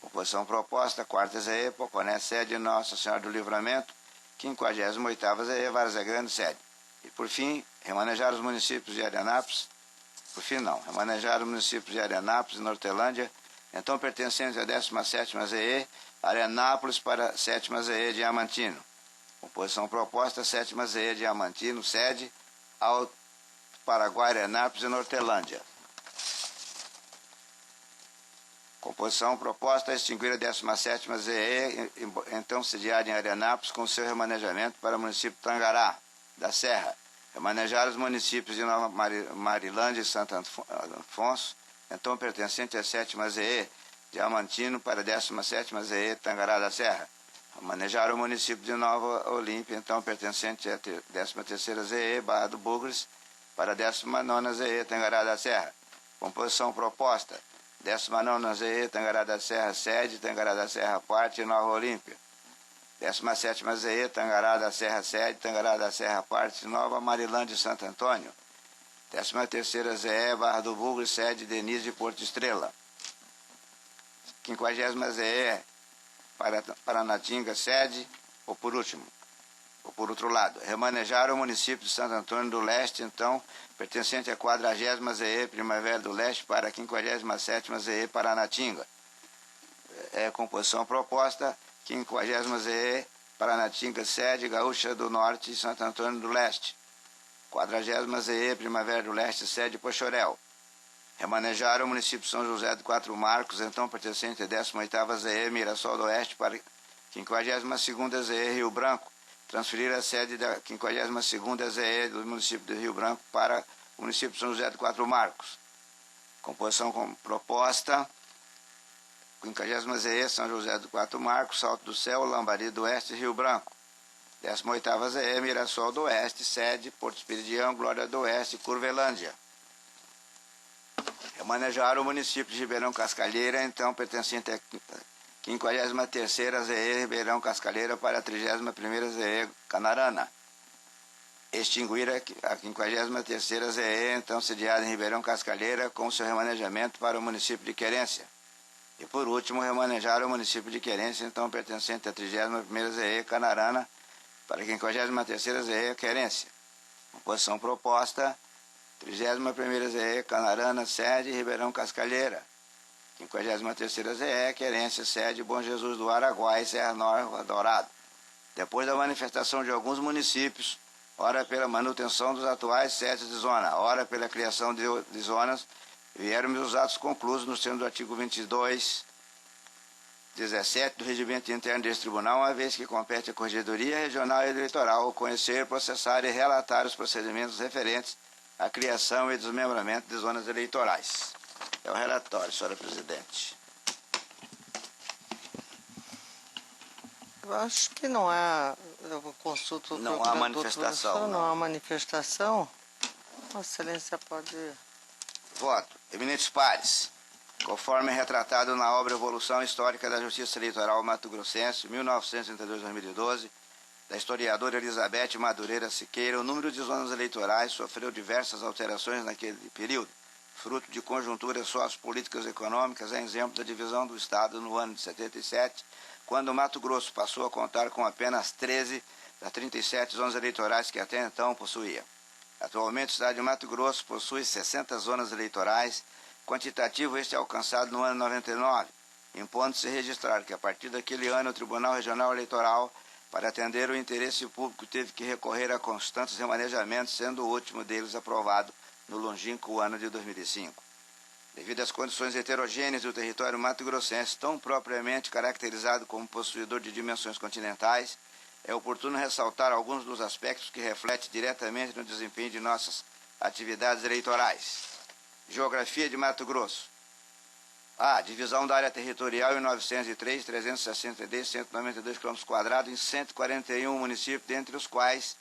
Composição proposta: 4ª ZE, Poconé, sede Nossa Senhora do Livramento. 58ª ZE, Várzea Grande, sede. E por fim, remanejar os municípios de Arenápolis. Remanejar os municípios de Arenápolis e Nortelândia, então pertencentes à 17ª ZE, Arenápolis, para a 7ª ZE, Diamantino. Composição proposta: 7ª ZE, Diamantino, sede ao Paraguai, Arenápolis e Nortelândia. Composição proposta: extinguir a 17ª ZE, então sediada em Arenápolis, com seu remanejamento para o município de Tangará da Serra. Remanejar os municípios de Nova Marilândia e Santo Afonso, então pertencente à 7ª ZE, Diamantino, para a 17ª ZE, Tangará da Serra. Remanejar o município de Nova Olímpia, então pertencente à 13ª ZE, Barra do Bugres, para a 19ª ZE, Tangará da Serra. Composição proposta: 19ª ZE, Tangará da Serra, sede, Tangará da Serra, parte, Nova Olímpia. 17ª ZE, Tangará da Serra, sede, Tangará da Serra, parte, Nova Marilândia e Santo Antônio. 13ª ZE, Barra do Bugre, sede, Denise de Porto Estrela. 50ª ZE, Paranatinga, sede, ou por outro lado, remanejar o município de Santo Antônio do Leste, então, pertencente à 40ª ZE, Primavera do Leste, para a 57ª ZE, Paranatinga. Composição proposta: 50ª ZE, Paranatinga, sede, Gaúcha do Norte e Santo Antônio do Leste. 40ª ZE, Primavera do Leste, sede, Pochorel. Remanejar o município de São José de Quatro Marcos, então pertencente à 18ª ZE, Mirassol do Oeste, para a 52ª ZE, Rio Branco. Transferir a sede da 52ª ZE do município de Rio Branco para o município de São José de Quatro Marcos. Composição com proposta: 50ª ZE, São José de Quatro Marcos, Salto do Céu, Lambari do Oeste, Rio Branco. 18ª ZE, Mirassol do Oeste, sede, Porto Espiridião, Glória do Oeste, Curvelândia. Remanejar o município de Ribeirão Cascalheira, então pertencente à 53ª ZE, Ribeirão Cascalheira, para a 31ª ZE, Canarana. extinguir a 53ª ZE, então sediada em Ribeirão Cascalheira, com seu remanejamento para o município de Querência. E, por último, remanejar o município de Querência, então pertencente à 31ª ZE, Canarana, para a 53ª ZE, Querência. Composição proposta: 31ª ZE, Canarana, sede Ribeirão Cascalheira. 53ª ZE, Querência, sede Bom Jesus do Araguai, Serra Nova, Dourado. Depois da manifestação de alguns municípios, ora pela manutenção dos atuais sedes de zona, ora pela criação de zonas, vieram os atos conclusos no termo do artigo 22, 17 do Regimento Interno deste Tribunal, uma vez que compete à Corregedoria Regional e Eleitoral conhecer, processar e relatar os procedimentos referentes à criação e desmembramento de zonas eleitorais. É o relatório, senhora presidente. Eu acho que não há, eu consulto o Não há procurador, manifestação, professor, não. não há manifestação. Vossa Excelência pode... Voto. Eminentes pares, conforme retratado na obra Evolução Histórica da Justiça Eleitoral Mato Grossense, 1932-2012, da historiadora Elizabeth Madureira Siqueira, o número de zonas eleitorais sofreu diversas alterações naquele período, fruto de conjunturas sociopolíticas e econômicas, a exemplo da divisão do Estado no ano de 77, quando o Mato Grosso passou a contar com apenas 13 das 37 zonas eleitorais que até então possuía. Atualmente, o Estado de Mato Grosso possui 60 zonas eleitorais, quantitativo este alcançado no ano 99, impondo-se registrar que, a partir daquele ano, o Tribunal Regional Eleitoral, para atender o interesse público, teve que recorrer a constantes remanejamentos, sendo o último deles aprovado no longínquo ano de 2005. Devido às condições heterogêneas do território mato-grossense, tão propriamente caracterizado como possuidor de dimensões continentais, é oportuno ressaltar alguns dos aspectos que refletem diretamente no desempenho de nossas atividades eleitorais. Geografia de Mato Grosso. A. Divisão da área territorial em 903, 363, 192 km² em 141 municípios, dentre os quais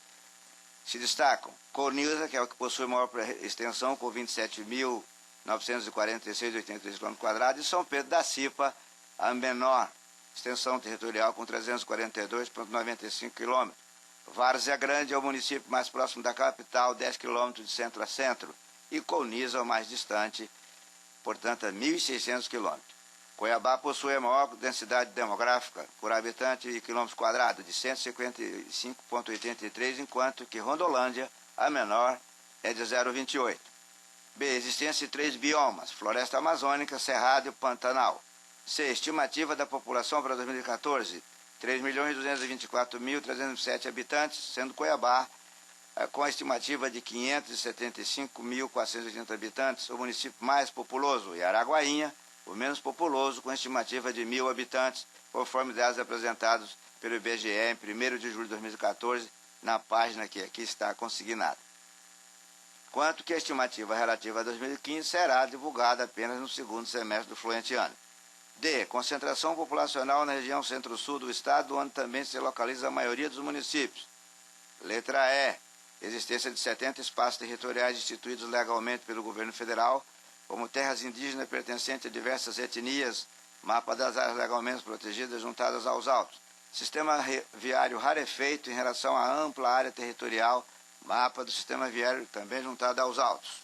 se destacam Colniza, que é o que possui maior extensão, com 27.946,83 km², e São Pedro da Cipa, a menor extensão territorial, com 342,95 km. Várzea Grande é o município mais próximo da capital, 10 km de centro a centro, e Colniza, o mais distante, portanto, a 1.600 km. Cuiabá possui a maior densidade demográfica por habitante e quilômetros quadrados, de 155,83, enquanto que Rondolândia, a menor, é de 0,28. B. Existência de 3 biomas: floresta amazônica, cerrado e pantanal. C. Estimativa da população para 2014, 3.224.307 habitantes, sendo Cuiabá com a estimativa de 575.480 habitantes, o município mais populoso, e Araguainha, o menos populoso, com a estimativa de 1.000 habitantes, conforme dados apresentados pelo IBGE em 1º de julho de 2014, na página que aqui está consignada. Quanto que a estimativa relativa a 2015 será divulgada apenas no segundo semestre do fluente ano. D. Concentração populacional na região centro-sul do estado, onde também se localiza a maioria dos municípios. Letra E. Existência de 70 espaços territoriais instituídos legalmente pelo governo federal, como terras indígenas pertencentes a diversas etnias, mapa das áreas legalmente protegidas juntadas aos autos. Sistema viário rarefeito em relação à ampla área territorial, mapa do sistema viário também juntado aos autos.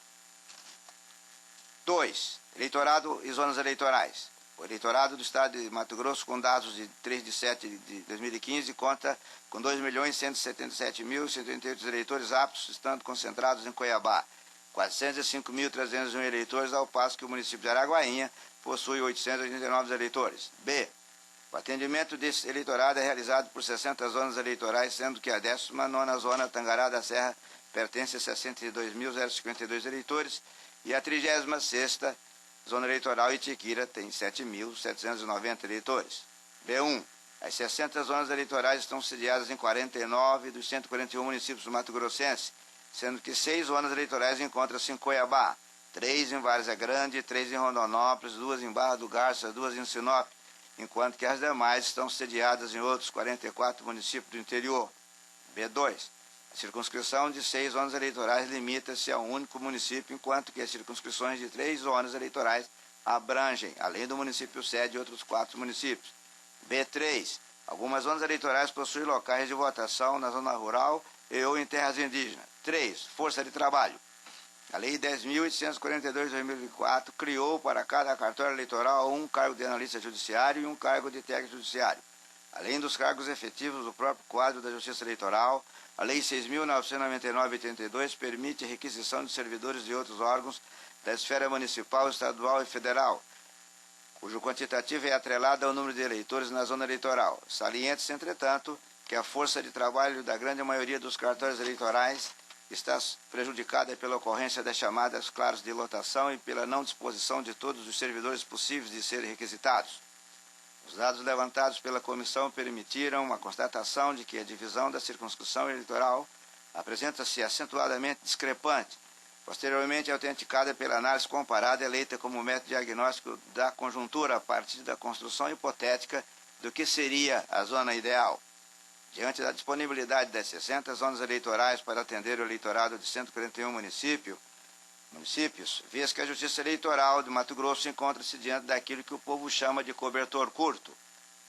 2. Eleitorado e zonas eleitorais. O eleitorado do estado de Mato Grosso, com dados de 3 de 7 de 2015, conta com 2.177.188 eleitores aptos, estando concentrados em Cuiabá, 405.301 eleitores, ao passo que o município de Araguainha possui 889 eleitores. B. O atendimento desse eleitorado é realizado por 60 zonas eleitorais, sendo que a 19ª zona, Tangará da Serra, pertence a 62.052 eleitores, e a 36ª zona eleitoral, Itiquira, tem 7.790 eleitores. B1. As 60 zonas eleitorais estão sediadas em 49 dos 141 municípios do Mato Grossense, sendo que 6 zonas eleitorais encontram-se em Cuiabá, 3 em Várzea Grande, 3 em Rondonópolis, 2 em Barra do Garça, 2 em Sinop, enquanto que as demais estão sediadas em outros 44 municípios do interior. B2. A circunscrição de 6 zonas eleitorais limita-se a um único município, enquanto que as circunscrições de 3 zonas eleitorais abrangem, além do município sede, outros 4 municípios. B3. Algumas zonas eleitorais possuem locais de votação na zona rural e ou em terras indígenas. 3. Força de trabalho. A Lei 10.842 de 2004 criou para cada cartório eleitoral um cargo de analista judiciário e um cargo de técnico judiciário. Além dos cargos efetivos do próprio quadro da Justiça Eleitoral, a Lei 6.999 de 82 permite a requisição de servidores de outros órgãos da esfera municipal, estadual e federal, cujo quantitativo é atrelado ao número de eleitores na zona eleitoral. Saliente-se, entretanto, que a força de trabalho da grande maioria dos cartórios eleitorais está prejudicada pela ocorrência das chamadas claros de lotação e pela não disposição de todos os servidores possíveis de serem requisitados. Os dados levantados pela comissão permitiram a constatação de que a divisão da circunscrição eleitoral apresenta-se acentuadamente discrepante, posteriormente autenticada pela análise comparada eleita como método diagnóstico da conjuntura a partir da construção hipotética do que seria a zona ideal. Diante da disponibilidade das 60 zonas eleitorais para atender o eleitorado de 141 municípios, vês que a Justiça Eleitoral de Mato Grosso encontra-se diante daquilo que o povo chama de cobertor curto.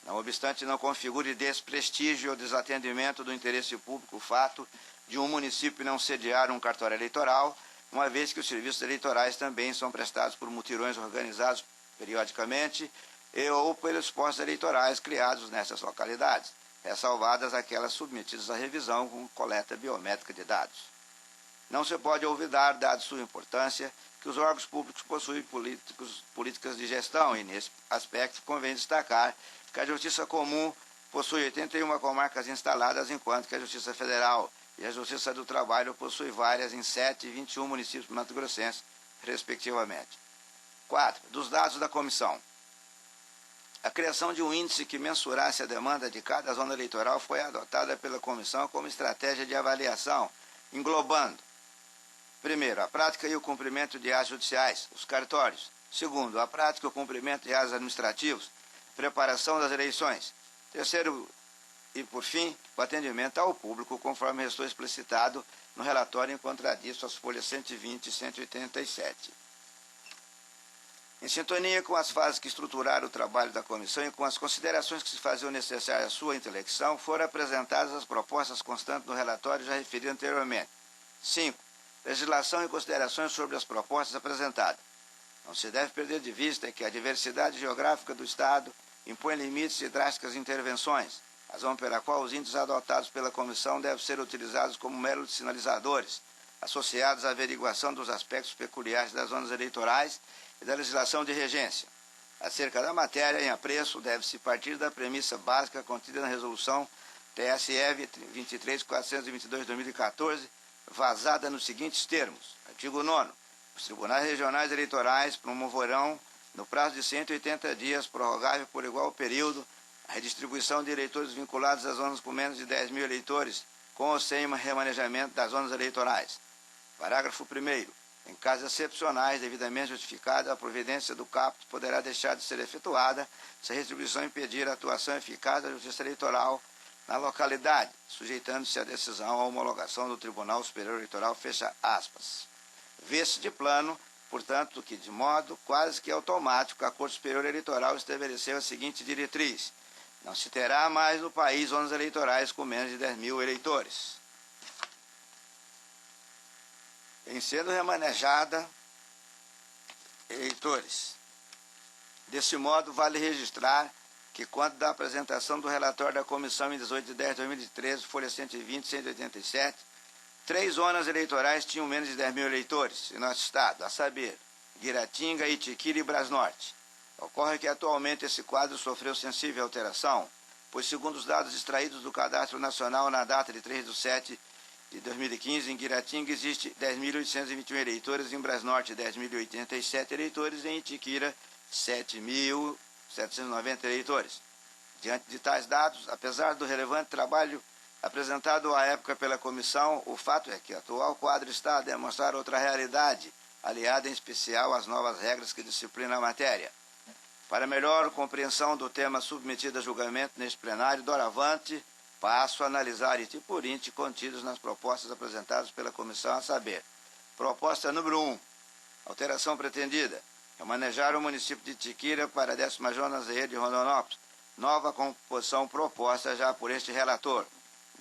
Não obstante, não configure desprestígio ou desatendimento do interesse público o fato de um município não sediar um cartório eleitoral, uma vez que os serviços eleitorais também são prestados por mutirões organizados periodicamente e ou pelos postos eleitorais criados nessas localidades, ressalvadas aquelas submetidas à revisão com coleta biométrica de dados. Não se pode olvidar, dada sua importância, que os órgãos públicos possuem políticas de gestão e, nesse aspecto, convém destacar que a Justiça Comum possui 81 comarcas instaladas, enquanto que a Justiça Federal e a Justiça do Trabalho possui várias em 7 e 21 municípios mato-grossenses, respectivamente. 4. Dos dados da comissão. A criação de um índice que mensurasse a demanda de cada zona eleitoral foi adotada pela comissão como estratégia de avaliação, englobando: primeiro, a prática e o cumprimento de atos judiciais, os cartórios. Segundo, a prática e o cumprimento de atos administrativos, preparação das eleições. Terceiro, e por fim, o atendimento ao público, conforme restou explicitado no relatório em contradiço às folhas 120 e 187. Em sintonia com as fases que estruturaram o trabalho da comissão e com as considerações que se faziam necessárias à sua intelecção, foram apresentadas as propostas constantes no relatório já referido anteriormente. 5. Legislação e considerações sobre as propostas apresentadas. Não se deve perder de vista que a diversidade geográfica do Estado impõe limites e drásticas intervenções, razão pela qual os índices adotados pela comissão devem ser utilizados como meros sinalizadores, associados à averiguação dos aspectos peculiares das zonas eleitorais e da legislação de regência. Acerca da matéria em apreço, deve-se partir da premissa básica contida na resolução TSE 23422 de 2014, vazada nos seguintes termos. Artigo 9º. Os tribunais regionais eleitorais promoverão, no prazo de 180 dias, prorrogável por igual período, a redistribuição de eleitores vinculados às zonas com menos de 10 mil eleitores, com ou sem remanejamento das zonas eleitorais. Parágrafo 1º. Em casos excepcionais, devidamente justificada, a providência do caput poderá deixar de ser efetuada se a redistribuição impedir a atuação eficaz da Justiça Eleitoral na localidade, sujeitando-se a decisão à homologação do Tribunal Superior Eleitoral, fecha aspas. Vê-se de plano, portanto, que de modo quase que automático a Corte Superior Eleitoral estabeleceu a seguinte diretriz: não se terá mais no país zonas eleitorais com menos de 10 mil eleitores. Em sendo remanejada eleitores. Desse modo, vale registrar que, quanto da apresentação do relatório da comissão em 18 de 10 de 2013, folha 120 e 187, 3 zonas eleitorais tinham menos de 10 mil eleitores em nosso estado, a saber, Guiratinga, Itiquira e Brasnorte. Ocorre que atualmente esse quadro sofreu sensível alteração, pois, segundo os dados extraídos do Cadastro Nacional na data de 3 de 7 de 2015, em Guiratinga existe 10.821 eleitores, em Brasnorte 10.087 eleitores e em Itiquira 7.790 eleitores. Diante de tais dados, apesar do relevante trabalho apresentado à época pela comissão, o fato é que o atual quadro está a demonstrar outra realidade, aliada em especial às novas regras que disciplinam a matéria. Para melhor compreensão do tema submetido a julgamento neste plenário, doravante, passo a analisar ite por ite contidos nas propostas apresentadas pela comissão, a saber: proposta número 1, alteração pretendida, remanejar o município de Itiquira para a 10ª Zona ZE de Rondonópolis, nova composição proposta já por este relator.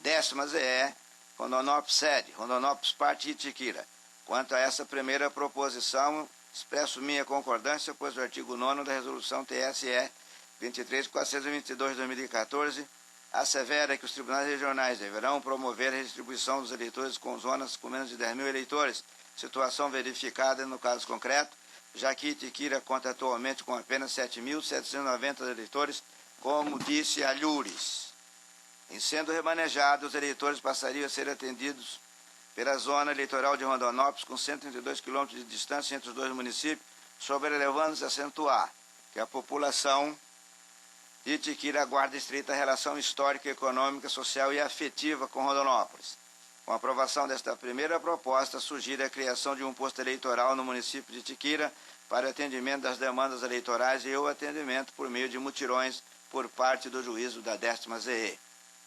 10ª ZE, Rondonópolis sede, Rondonópolis parte e Itiquira. Quanto a essa primeira proposição, expresso minha concordância, pois o artigo 9º da Resolução TSE 23.422 de 2014 assevera que os tribunais regionais deverão promover a redistribuição dos eleitores com zonas com menos de 10 mil eleitores, situação verificada no caso concreto, já que Itiquira conta atualmente com apenas 7.790 eleitores, como disse Alhures. Em sendo remanejados, os eleitores passariam a ser atendidos pela zona eleitoral de Rondonópolis, com 132 quilômetros de distância entre os dois municípios, sobrelevando-se a acentuar que a população de Itiquira guarda estreita relação histórica, econômica, social e afetiva com Rondonópolis. Com a aprovação desta primeira proposta, surgir a criação de um posto eleitoral no município de Itiquira para atendimento das demandas eleitorais e o atendimento por meio de mutirões por parte do juízo da 10ª ZE.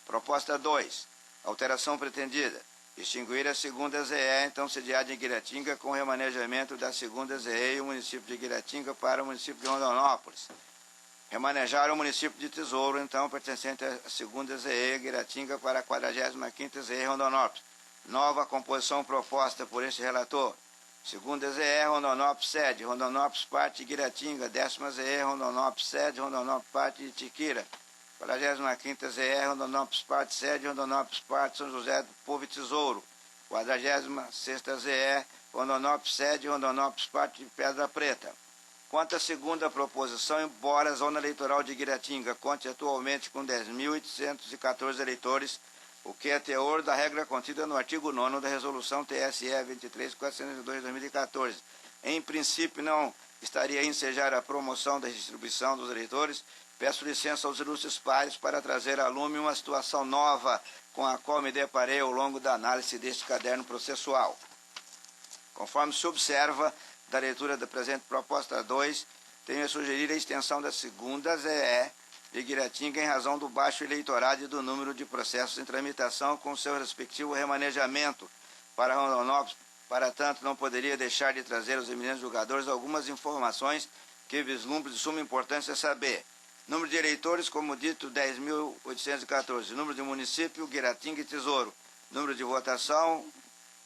Proposta 2. Alteração pretendida. Extinguir a 2ª ZE, então sediada em Guiratinga, com o remanejamento da 2ª ZE e o município de Guiratinga para o município de Rondonópolis. Remanejar o município de Tesouro, então pertencente à 2ª ZE, Guiratinga, para a 45ª ZE, Rondonópolis. Nova composição proposta por este relator. 2ª ZE, Rondonópolis sede, Rondonópolis parte Guiratinga, 10ª ZE, Rondonópolis sede, Rondonópolis parte Itiquira. 45ª ZE, Rondonópolis parte sede, Rondonópolis parte São José do Povo e Tesouro. 46ª ZE, Rondonópolis sede, Rondonópolis parte de Pedra Preta. Quanto à segunda proposição, embora a zona eleitoral de Guiratinga conte atualmente com 10.814 eleitores, o que é teor da regra contida no artigo 9º da Resolução TSE 23.402 de 2014. Em princípio, não estaria a ensejar a promoção da distribuição dos eleitores, peço licença aos ilustres pares para trazer a lume uma situação nova com a qual me deparei ao longo da análise deste caderno processual. Conforme se observa da leitura da presente proposta 2, tenho a sugerir a extensão da 2ª ZE de Guiratinga em razão do baixo eleitorado e do número de processos em tramitação com seu respectivo remanejamento para Rondonópolis. Para tanto, não poderia deixar de trazer aos eminentes julgadores algumas informações que vislumbro de suma importância saber. Número de eleitores, como dito, 10.814. Número de município, Guiratinga e Tesouro. Número de votação,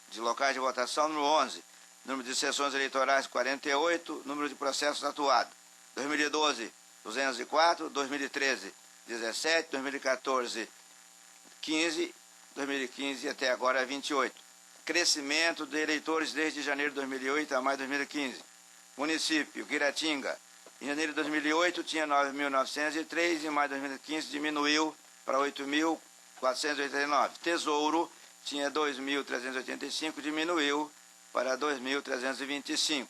de locais de votação, número 11. Número de sessões eleitorais, 48. Número de processos atuados. 2012, 204. 2013, 17. 2014, 15. 2015 até agora, 28. Crescimento de eleitores desde janeiro de 2008 a maio de 2015. Município, Guiratinga. Em janeiro de 2008 tinha 9.903 e em maio de 2015 diminuiu para 8.489. Tesouro tinha 2.385, diminuiu para 2.325.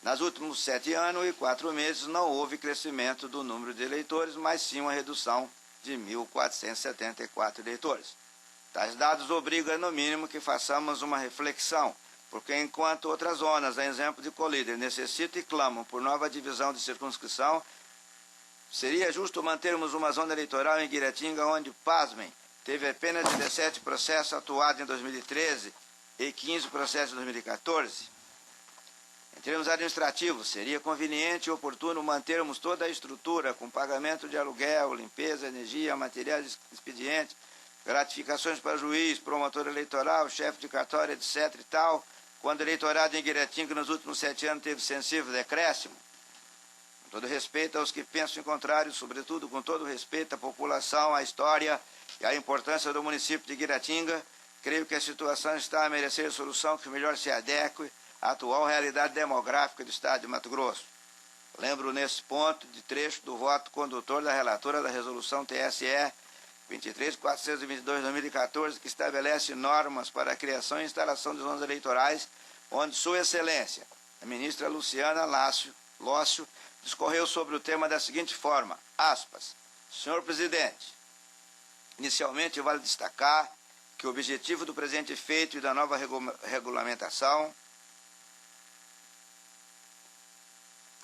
Nos últimos 7 anos e 4 meses não houve crescimento do número de eleitores, mas sim uma redução de 1.474 eleitores. Tais dados obrigam, no mínimo, que façamos uma reflexão, porque enquanto outras zonas, a exemplo de Colíder, necessitam e clamam por nova divisão de circunscrição, seria justo mantermos uma zona eleitoral em Guiratinga onde, pasmem, teve apenas 17 processos atuados em 2013 e 15 processos em 2014. Em termos administrativos, seria conveniente e oportuno mantermos toda a estrutura com pagamento de aluguel, limpeza, energia, materiais expedientes, gratificações para juiz, promotor eleitoral, chefe de cartório, etc. e tal, quando o eleitorado em Guiratinga nos últimos 7 anos teve sensível decréscimo. Com todo respeito aos que pensam em contrário, sobretudo com todo respeito à população, à história e à importância do município de Guiratinga, creio que a situação está a merecer solução que melhor se adeque à atual realidade demográfica do estado de Mato Grosso. Lembro nesse ponto de trecho do voto condutor da relatora da resolução TSE 23.422 de 2014, que estabelece normas para a criação e instalação de zonas eleitorais, onde Sua Excelência, a ministra Luciana Lócio, discorreu sobre o tema da seguinte forma, aspas, Senhor Presidente, inicialmente vale destacar que o objetivo do presente feito e da nova regulamentação,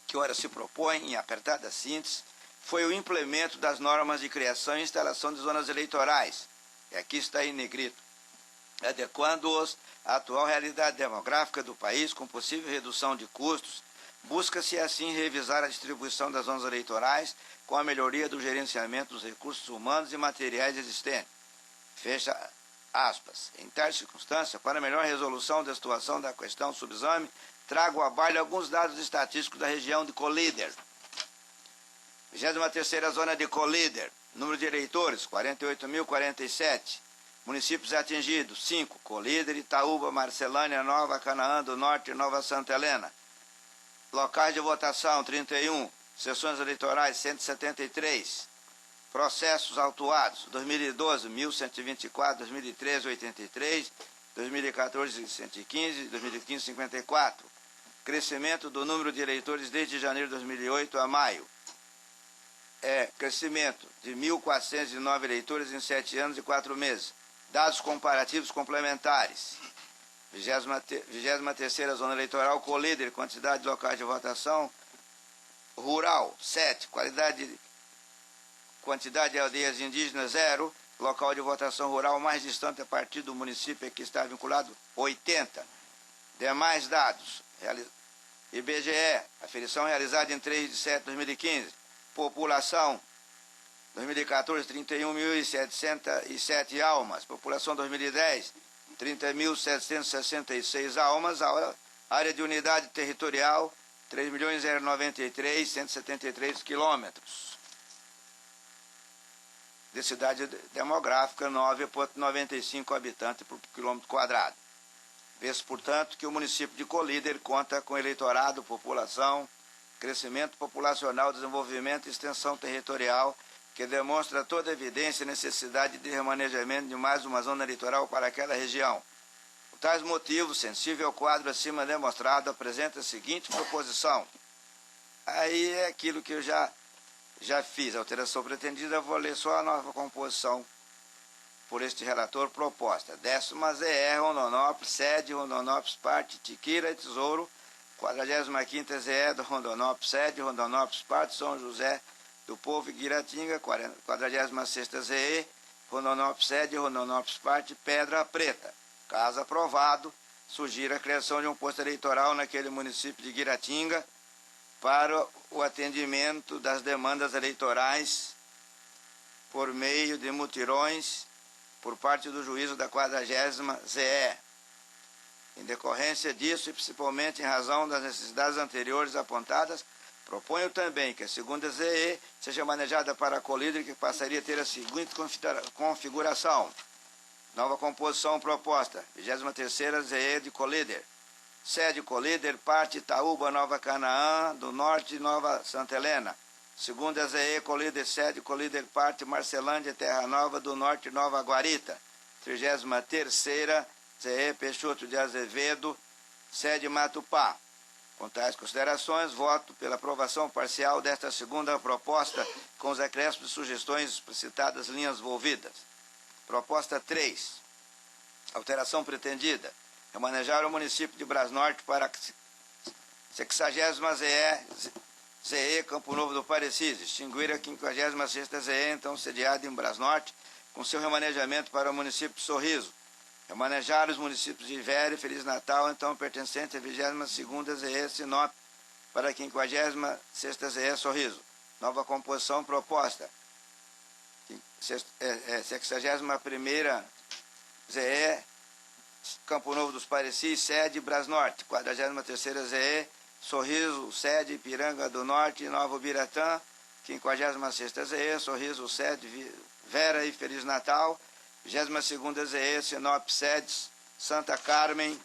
que ora se propõe, em apertada síntese, foi o implemento das normas de criação e instalação de zonas eleitorais, e aqui está em negrito, adequando-os à atual realidade demográfica do país com possível redução de custos, busca-se assim revisar a distribuição das zonas eleitorais com a melhoria do gerenciamento dos recursos humanos e materiais existentes. Fecha aspas, em tal circunstância, para melhor resolução da situação da questão subexame, trago à baila alguns dados estatísticos da região de Colíder. 23ª Zona de Colíder, número de eleitores, 48.047. Municípios atingidos, 5, Colíder, Itaúba, Marcelânia, Nova Canaã do Norte e Nova Santa Helena. Locais de votação, 31. Sessões eleitorais, 173. Processos autuados, 2012, 1.124, 2013, 83, 2014, 115, 2015, 54. Crescimento do número de eleitores desde janeiro de 2008 a maio. Crescimento de 1.409 eleitores em 7 anos e 4 meses. Dados comparativos complementares. 23ª Zona Eleitoral, Colíder, quantidade de locais de votação. Rural, 7. Quantidade de aldeias indígenas, 0. Local de votação rural mais distante a partir do município a que está vinculado, 80. Demais dados. IBGE, aferição realizada em 3 de setembro de 2015. População, 2014, 31.707 almas. População 2010, 30.766 almas. Área de unidade territorial, 3.093.173 quilômetros. Densidade demográfica, 9,95 habitantes por quilômetro quadrado. Vê-se, portanto, que o município de Colíder conta com eleitorado, população, crescimento populacional, desenvolvimento e extensão territorial, que demonstra toda evidência e necessidade de remanejamento de mais uma zona litoral para aquela região. Por tais motivos, sensível ao quadro acima demonstrado, apresenta a seguinte proposição. Aí é aquilo que eu já fiz, a alteração pretendida, vou ler só a nova composição por este relator proposta. 10ª ZE, Rondonópolis, sede, Rondonópolis, parte, Tiquira e Tesouro. 45ª ZE do Rondonópolis, sede, Rondonópolis, parte, São José do Povo e Guiratinga. 46ª ZE, Rondonópolis, sede, Rondonópolis, parte, Pedra Preta. Caso aprovado, sugiro a criação de um posto eleitoral naquele município de Guiratinga para o atendimento das demandas eleitorais por meio de mutirões por parte do juízo da 40ª ZE. Em decorrência disso, e principalmente em razão das necessidades anteriores apontadas, proponho também que a 2ª ZE seja manejada para Colíder, que passaria a ter a seguinte configuração. Nova composição proposta, 23ª ZE de Colíder. Sede Colíder, parte Itaúba, Nova Canaã do Norte e Nova Santa Helena. 2ª ZE Colíder, sede Colíder, parte Marcelândia, Terra Nova do Norte e Nova Guarita. 33ª ZE Peixoto de Azevedo, sede Matupá. Com tais considerações, voto pela aprovação parcial desta segunda proposta com os acréscimos e sugestões explicitadas linhas envolvidas. Proposta 3. Alteração pretendida. Remanejar o município de Brasnorte para a 60ª ZE Campo Novo do Parecis. Extinguir a 56ª ZE, então sediada em Brasnorte, com seu remanejamento para o município de Sorriso. Remanejar os municípios de Vera e Feliz Natal, então pertencente à 22ª ZE Sinop, para a 56ª ZE Sorriso. Nova composição proposta. 61ª ZE Campo Novo dos Parecis, sede Brasnorte. 43ª ZE Sorriso, sede Ipiranga do Norte e Nova Ubiratã. 56ª ZE Sorriso, sede Vera e Feliz Natal. 22ª ZE Sinop, sedes Santa Carmen.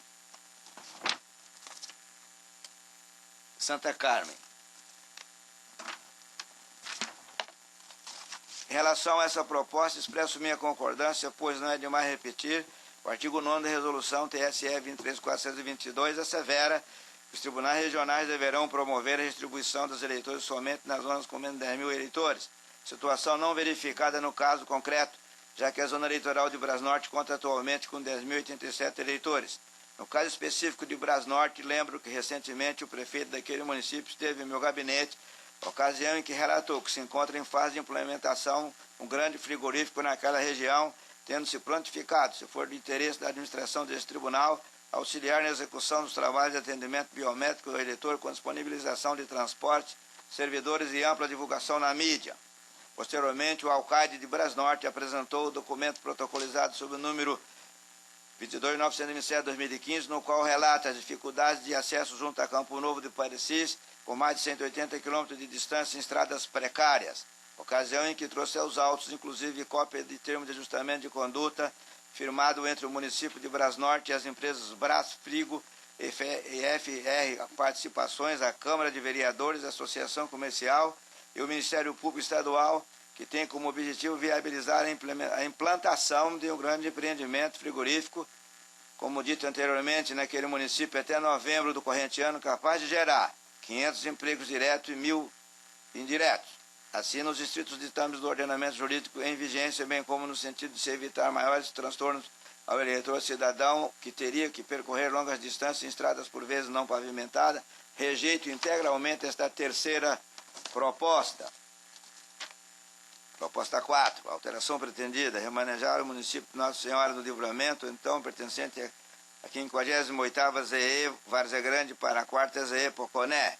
Em relação a essa proposta, expresso minha concordância, pois não é demais repetir, o artigo 9º da Resolução TSE 23.422 assevera que os tribunais regionais deverão promover a distribuição dos eleitores somente nas zonas com menos de 10.000 eleitores, situação não verificada no caso concreto, já que a zona eleitoral de Brasnorte conta atualmente com 10.087 eleitores. No caso específico de Brasnorte, lembro que recentemente o prefeito daquele município esteve em meu gabinete, ocasião em que relatou que se encontra em fase de implementação um grande frigorífico naquela região, tendo-se prontificado, se for de interesse da administração desse tribunal, auxiliar na execução dos trabalhos de atendimento biométrico do eleitor com disponibilização de transporte, servidores e ampla divulgação na mídia. Posteriormente, o alcaide de Brasnorte apresentou o documento protocolizado sob o número 22.927/2015, no qual relata as dificuldades de acesso junto a Campo Novo de Parecis, com mais de 180 quilômetros de distância em estradas precárias, ocasião em que trouxe aos autos, inclusive, cópia de termo de ajustamento de conduta firmado entre o município de Brasnorte e as empresas Brasfrigo e FR Participações, a Câmara de Vereadores, a Associação Comercial e o Ministério Público Estadual, que tem como objetivo viabilizar a implantação de um grande empreendimento frigorífico, como dito anteriormente, naquele município até novembro do corrente ano, capaz de gerar 500 empregos diretos e 1.000 indiretos. Assim, nos distritos ditames do ordenamento jurídico em vigência, bem como no sentido de se evitar maiores transtornos ao eleitor cidadão que teria que percorrer longas distâncias em estradas por vezes não pavimentadas, rejeito integralmente esta terceira proposta. Proposta 4. Alteração pretendida: remanejar o município de Nossa Senhora do Livramento, então pertencente a 58ª ZE Várzea Grande para a 4ª ZE Poconé.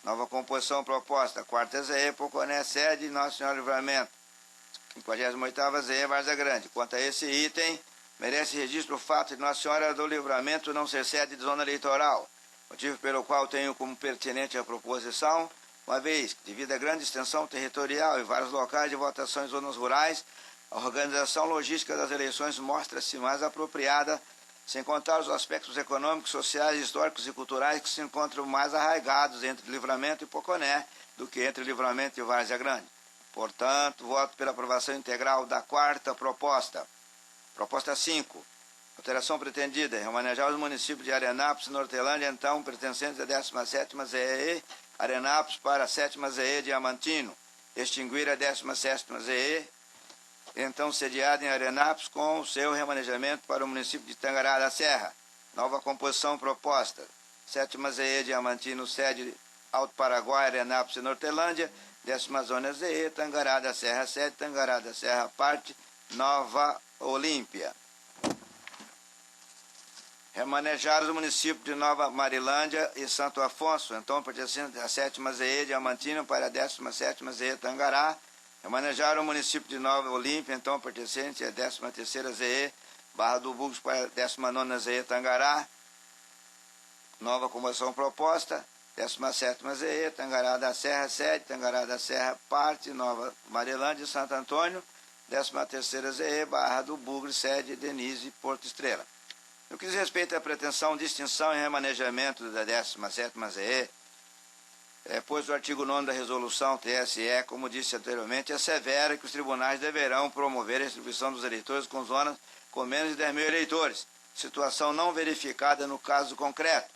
Nova composição proposta: 4ª ZE Poconé, sede Nossa Senhora do Livramento, 58ª ZE Várzea Grande. Quanto a esse item, merece registro o fato de Nossa Senhora do Livramento não ser sede de zona eleitoral, motivo pelo qual tenho como pertinente a proposição, uma vez que, devido à grande extensão territorial e vários locais de votação em zonas rurais, a organização logística das eleições mostra-se mais apropriada, sem contar os aspectos econômicos, sociais, históricos e culturais que se encontram mais arraigados entre Livramento e Poconé do que entre Livramento e Várzea Grande. Portanto, voto pela aprovação integral da 4ª proposta. Proposta 5. Alteração pretendida: remanejar os municípios de Arenápolis e Nortelândia, então pertencentes à 17ª ZE Arenápolis para a 7ª ZE Diamantino, extinguir a 17ª ZE, então sediada em Arenápolis, com o seu remanejamento para o município de Tangará da Serra. Nova composição proposta: 7ª ZE Diamantino, sede Alto Paraguai, Arenápolis e Nortelândia, 10ª Zona ZE Tangará da Serra, sede Tangará da Serra, parte Nova Olímpia. Remanejar os municípios de Nova Marilândia e Santo Afonso, então pertencentes à 7ª ZE Diamantino para a 17ª ZE Tangará. Remanejar o município de Nova Olímpia, então pertencente à 13ª ZE Barra do Bugos para a 19ª ZE Tangará. Nova composição proposta: 17ª ZE Tangará da Serra, sede Tangará da Serra, parte Nova Marilândia e Santo Antônio. 13ª ZE Barra do Bugre, sede Denise Porto Estrela. No que diz respeito à pretensão de extinção e remanejamento da 17ª ZE, pois o artigo 9º da resolução TSE, como disse anteriormente, assevera que os tribunais deverão promover a distribuição dos eleitores com zonas com menos de 10.000 eleitores, situação não verificada no caso concreto.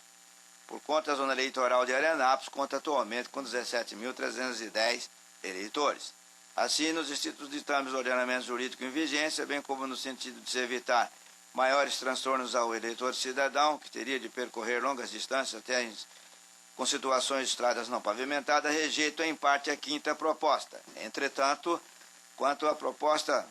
Por conta da zona eleitoral de Arenápolis, conta atualmente com 17.310 eleitores. Assim, nos distritos ditames do ordenamento jurídico em vigência, bem como no sentido de se evitar maiores transtornos ao eleitor cidadão, que teria de percorrer longas distâncias até com situações de estradas não pavimentadas, rejeito em parte a 5ª proposta. Entretanto, quanto à proposta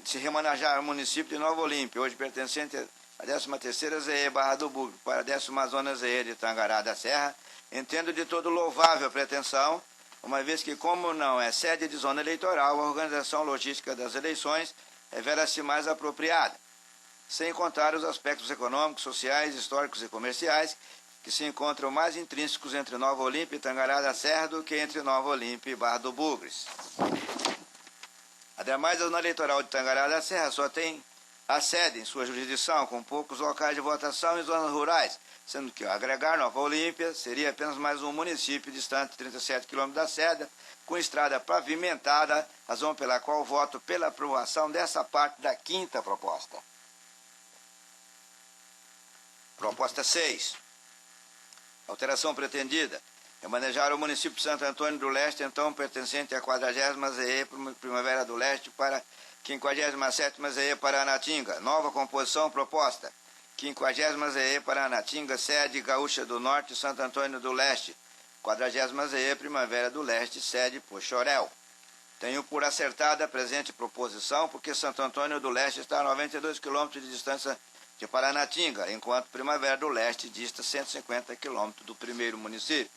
de se remanejar o município de Nova Olímpia, hoje pertencente à 13ª ZE Barra do Bugre para a 10ª Zona ZE de Tangará da Serra, entendo de todo louvável a pretensão, uma vez que, como não é sede de zona eleitoral, a organização logística das eleições revela-se mais apropriada, sem contar os aspectos econômicos, sociais, históricos e comerciais que se encontram mais intrínsecos entre Nova Olímpia e Tangará da Serra do que entre Nova Olímpia e Barra do Bugres. Ademais, a zona eleitoral de Tangará da Serra só tem a sede em sua jurisdição, com poucos locais de votação em zonas rurais, sendo que, ao agregar Nova Olímpia, seria apenas mais um município distante 37 km da sede, com estrada pavimentada, razão pela qual voto pela aprovação dessa parte da 5ª proposta. Proposta 6. Alteração pretendida: remanejar o município de Santo Antônio do Leste, então pertencente à 40ª ZE Primavera do Leste para 57ª ZE Paranatinga. Nova composição proposta: 50ª ZE Paranatinga, sede Gaúcha do Norte, Santo Antônio do Leste. 40ª ZE Primavera do Leste, sede Pochorel. Tenho por acertada a presente proposição, porque Santo Antônio do Leste está a 92 km de distância de Paranatinga, enquanto Primavera do Leste dista 150 km do primeiro município.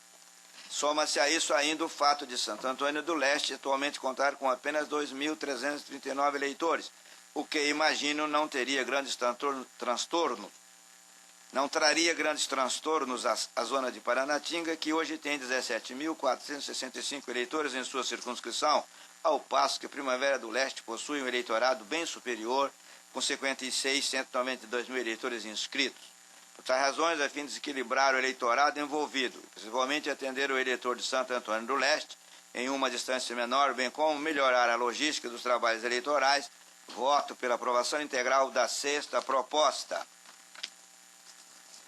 Soma-se a isso ainda o fato de Santo Antônio do Leste atualmente contar com apenas 2.339 eleitores, o que, imagino, não teria grandes transtornos. Não traria grandes transtornos à zona de Paranatinga, que hoje tem 17.465 eleitores em sua circunscrição, ao passo que Primavera do Leste possui um eleitorado bem superior, com 56.192 mil eleitores inscritos. Por tais razões, a fim de desequilibrar o eleitorado envolvido, principalmente atender o eleitor de Santo Antônio do Leste, em uma distância menor, bem como melhorar a logística dos trabalhos eleitorais, voto pela aprovação integral da sexta proposta.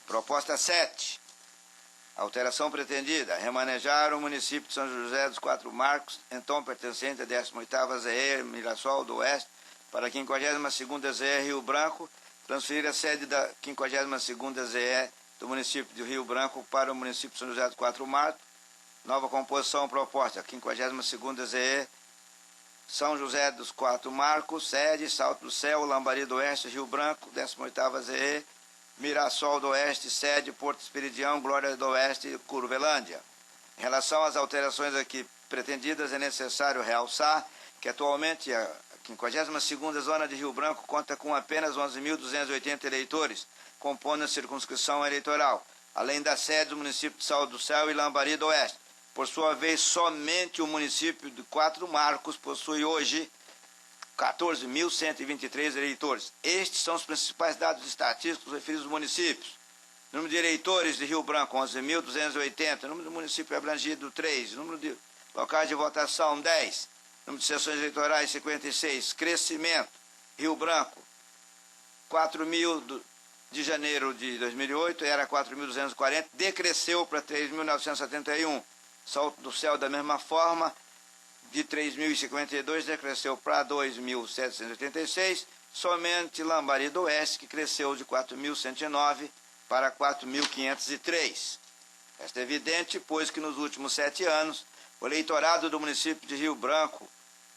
Proposta 7. Alteração pretendida: remanejar o município de São José dos Quatro Marcos, então pertencente à 18ª ZE Mirassol do Oeste, para a 52ª ZE Rio Branco, transferir a sede da 52ª ZE do município de Rio Branco para o município de São José dos Quatro Marcos. Nova composição proposta: 52ª ZE São José dos Quatro Marcos, sede Salto do Céu, Lambari do Oeste, Rio Branco, 18ª ZE Mirassol do Oeste, sede Porto Esperidião, Glória do Oeste, Curvelândia. Em relação às alterações aqui pretendidas, é necessário realçar que atualmente a 52ª Zona de Rio Branco conta com apenas 11.280 eleitores, compondo a circunscrição eleitoral, além da sede do município de Salto do Céu e Lambari do Oeste. Por sua vez, somente o município de Quatro Marcos possui hoje 14.123 eleitores. Estes são os principais dados estatísticos referidos aos municípios. Número de eleitores de Rio Branco, 11.280. Número do município abrangido, 3. Número de locais de votação, 10. Número de sessões eleitorais, 56. Crescimento, Rio Branco, 4.000 de janeiro de 2008, era 4.240, decresceu para 3.971. Salto do Céu, da mesma forma, de 3.052 decresceu para 2.786, somente Lambari do Oeste, que cresceu de 4.109 para 4.503. Esta é evidente, pois que nos últimos 7 anos, o eleitorado do município de Rio Branco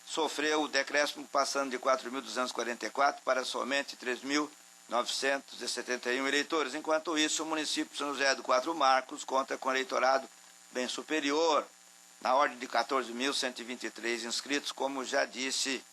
sofreu o decréscimo, passando de 4.244 para somente 3.971 eleitores. Enquanto isso, o município de São José do Quatro Marcos conta com eleitorado bem superior, na ordem de 14.123 inscritos, como já disse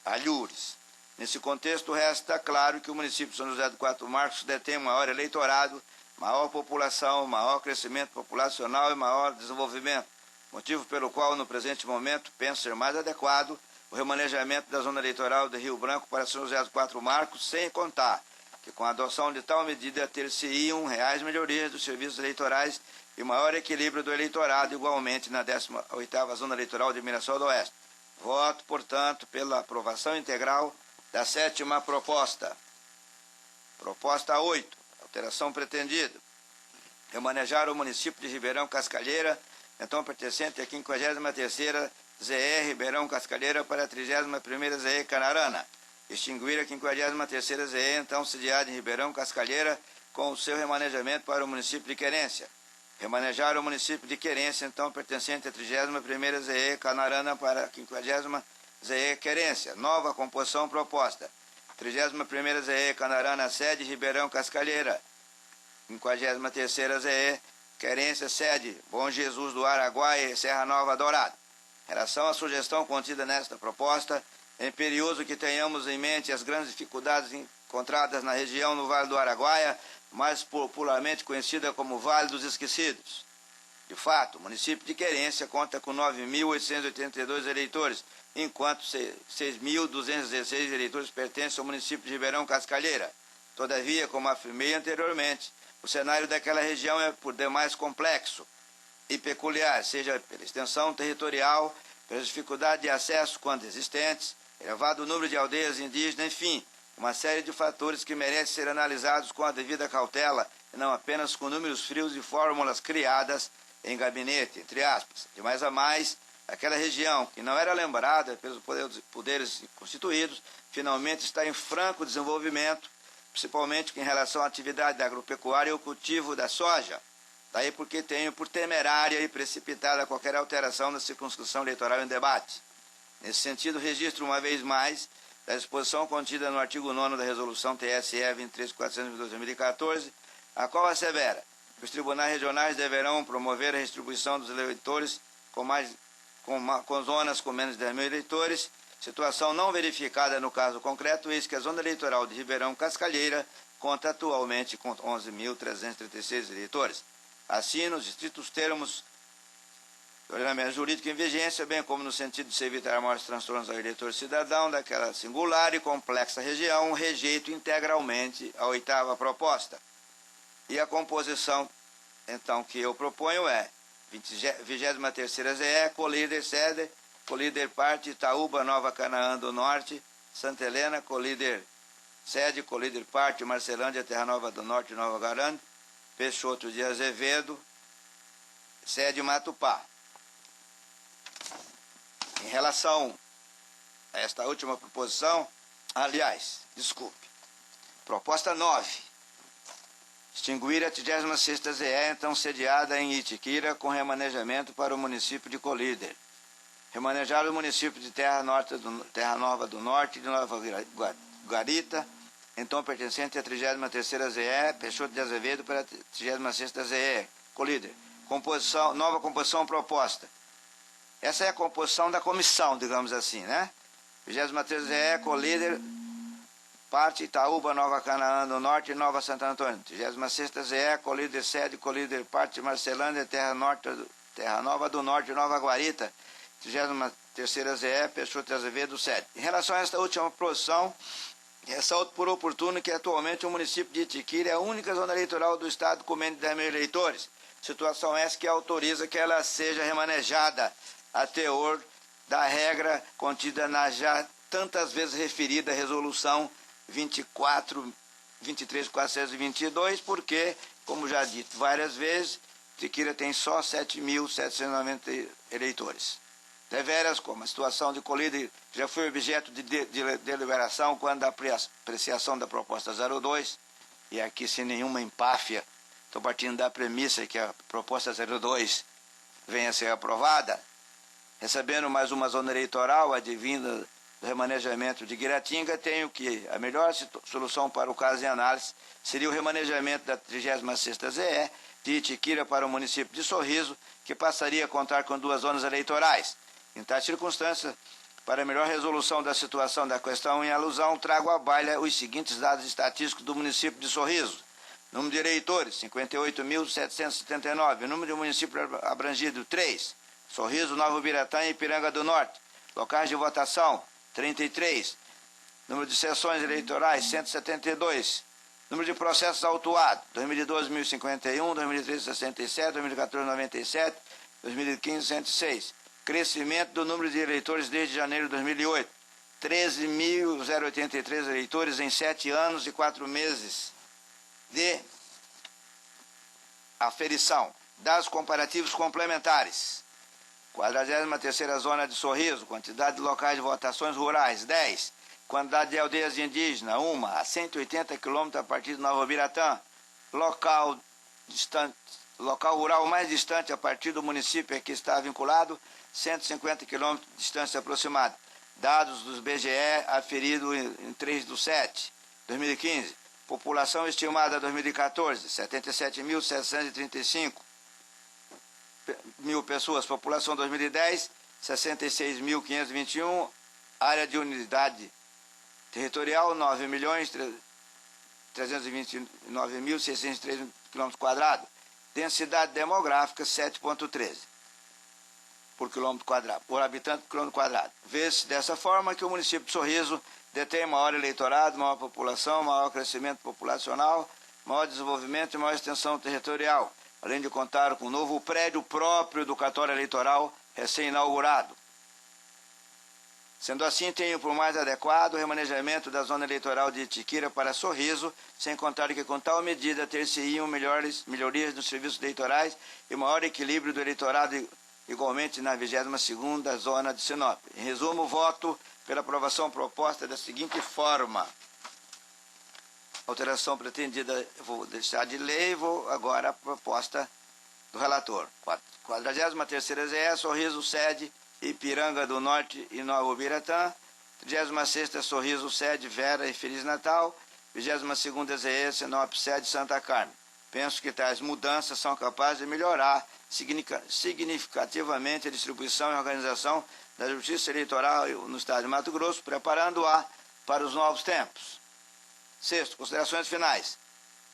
Alhures. Nesse contexto, resta claro que o município de São José do Quatro Marcos detém maior eleitorado, maior população, maior crescimento populacional e maior desenvolvimento, motivo pelo qual, no presente momento, penso ser mais adequado o remanejamento da zona eleitoral de Rio Branco para São José do Quatro Marcos, sem contar que, com a adoção de tal medida, ter-se-iam reais melhorias dos serviços eleitorais e maior equilíbrio do eleitorado, igualmente na 18ª Zona Eleitoral de Mirassol do Oeste. Voto, portanto, pela aprovação integral da 7ª proposta. Proposta 8. Alteração pretendida: remanejar o município de Ribeirão Cascalheira, então pertencente à 53ª ZE Ribeirão Cascalheira, para a 31ª ZE Canarana. Extinguir a 53ª ZE, então sediada em Ribeirão Cascalheira, com o seu remanejamento para o município de Querência. Remanejar o município de Querência, então pertencente à 31ª ZE Canarana, para a 50ª ZE Querência. Nova composição proposta: 31ª ZE Canarana, sede Ribeirão Cascalheira. 53ª ZE Querência, sede Bom Jesus do Araguaia e Serra Nova Dourada. Em relação à sugestão contida nesta proposta, é imperioso que tenhamos em mente as grandes dificuldades encontradas na região no Vale do Araguaia, mais popularmente conhecida como Vale dos Esquecidos. De fato, o município de Querência conta com 9.882 eleitores, enquanto 6.216 eleitores pertencem ao município de Ribeirão Cascalheira. Todavia, como afirmei anteriormente, o cenário daquela região é por demais complexo e peculiar, seja pela extensão territorial, pelas dificuldades de acesso quando existentes, elevado número de aldeias indígenas, enfim, uma série de fatores que merecem ser analisados com a devida cautela e não apenas com números frios e fórmulas criadas em gabinete, entre aspas. De mais a mais, aquela região que não era lembrada pelos poderes constituídos, finalmente está em franco desenvolvimento, principalmente em relação à atividade da agropecuária e ao cultivo da soja. Daí porque tenho por temerária e precipitada qualquer alteração da circunscrição eleitoral em debate. Nesse sentido, registro uma vez mais da disposição contida no artigo 9º da Resolução TSE 23.400 de 2014, a qual assevera que os tribunais regionais deverão promover a redistribuição dos eleitores com zonas com menos de 10 mil eleitores Situação não verificada no caso concreto, eis que a zona eleitoral de Ribeirão Cascalheira conta atualmente com 11.336 eleitores. Assim, nos distritos termos do ordenamento jurídico em vigência, bem como no sentido de se evitar maiores transtornos ao eleitor cidadão daquela singular e complexa região, rejeito integralmente a 8ª proposta. E a composição, então, que eu proponho é 23ª ZE, colíder sede, colíder parte, Itaúba, Nova Canaã do Norte, Santa Helena, colíder sede, colíder parte, Marcelândia, Terra Nova do Norte, Nova Garante, Peixoto de Azevedo, sede Matupá. Em relação a esta última proposição, proposta 9, extinguir a 36ª ZE, então sediada em Itiquira, com remanejamento para o município de Colíder. Remanejar o município de Terra Nova do Norte e de Nova Guarita, então pertencente à 33ª ZE, Peixoto de Azevedo, para a 36ª ZE, Colíder. Nova composição proposta. Essa é a composição da comissão, digamos assim, né? 23ª ZE, Colíder, parte Itaúba, Nova Canaã do Norte e Nova Santo Antônio. 36ª ZE, Colíder sede, Colíder parte Marcelândia, Terra Nova do Norte e Nova Guarita. 33ª ZE, Peixoto de Azevedo, sede. Em relação a esta última proposição, ressalto por oportuno que atualmente o município de Itiquira é a única zona eleitoral do estado com menos de 10 mil eleitores. Situação essa que autoriza que ela seja remanejada a teor da regra contida na já tantas vezes referida resolução 23.422, porque, como já dito várias vezes, Itiquira tem só 7.790 eleitores. Deveras, como a situação de Colíder já foi objeto de deliberação quando a apreciação da proposta 02, e aqui sem nenhuma empáfia, estou partindo da premissa que a proposta 02 venha a ser aprovada, recebendo mais uma zona eleitoral advinda do remanejamento de Guiratinga, tenho que a melhor solução para o caso em análise seria o remanejamento da 36ª ZE de Itiquira para o município de Sorriso, que passaria a contar com 2 zonas eleitorais. Em tais circunstâncias, para a melhor resolução da situação da questão em alusão, trago à baila os seguintes dados estatísticos do município de Sorriso. Número de eleitores, 58.779. Número de municípios abrangido, 3. Sorriso, Nova Ubiratã e Ipiranga do Norte. Locais de votação, 33. Número de sessões eleitorais, 172. Número de processos autuados, 2012, 1.051, 2013, 67, 2014, 97, 2015, 106. Crescimento do número de eleitores desde janeiro de 2008. 13.083 eleitores em 7 anos e 4 meses de aferição. Dados comparativos complementares. 43ª Zona de Sorriso, quantidade de locais de votações rurais, 10. Quantidade de aldeias indígenas, 1, a 180 km a partir de Nova Ubiratã. Local rural mais distante a partir do município a que está vinculado, 150 km de distância aproximada. Dados dos BGE aferido em 3/7, 2015. População estimada 2014, 77.735 mil pessoas. População 2010, 66.521. Área de unidade territorial, 9.329.603 km². Densidade demográfica, 7,13 por quilômetro quadrado, por habitante por quilômetro quadrado. Vê-se dessa forma que o município de Sorriso detém maior eleitorado, maior população, maior crescimento populacional, maior desenvolvimento e maior extensão territorial, além de contar com um novo prédio próprio do cartório eleitoral recém-inaugurado. Sendo assim, tenho por mais adequado o remanejamento da zona eleitoral de Itiquira para Sorriso, sem contar que com tal medida ter-se-iam melhorias nos serviços eleitorais e maior equilíbrio do eleitorado igualmente na 22ª Zona de Sinop. Em resumo, voto pela aprovação proposta da seguinte forma. Alteração pretendida, vou deixar de lei, vou agora a proposta do relator. 43ª ZE, Sorriso, sede, Ipiranga do Norte e Nova Ubiratã. 36ª Sorriso, sede, Vera e Feliz Natal. 22ª ZE, Sinop, sede, Santa Carmen. Penso que tais mudanças são capazes de melhorar significativamente a distribuição e organização da justiça eleitoral no Estado de Mato Grosso, preparando-a para os novos tempos. Sexto, considerações finais.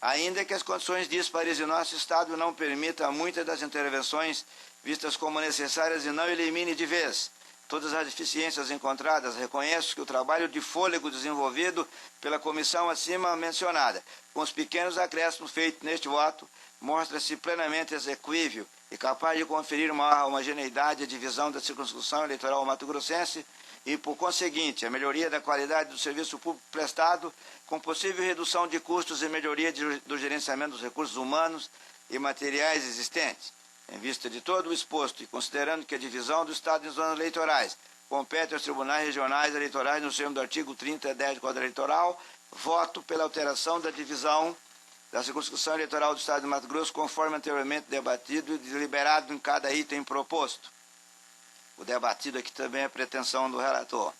Ainda que as condições díspares de nosso Estado não permitam muitas das intervenções vistas como necessárias e não elimine de vez todas as deficiências encontradas, reconheço que o trabalho de fôlego desenvolvido pela comissão acima mencionada, com os pequenos acréscimos feitos neste voto, mostra-se plenamente exequível e capaz de conferir uma homogeneidade à divisão da circunscrição eleitoral mato-grossense e, por conseguinte, a melhoria da qualidade do serviço público prestado, com possível redução de custos e melhoria do gerenciamento dos recursos humanos e materiais existentes. Em vista de todo o exposto e considerando que a divisão do Estado em zonas eleitorais compete aos tribunais regionais eleitorais no termo do artigo 30-10 do Código Eleitoral, voto pela alteração da divisão da circunscrição eleitoral do Estado de Mato Grosso, conforme anteriormente debatido e deliberado em cada item proposto. O debatido aqui também é pretensão do relator.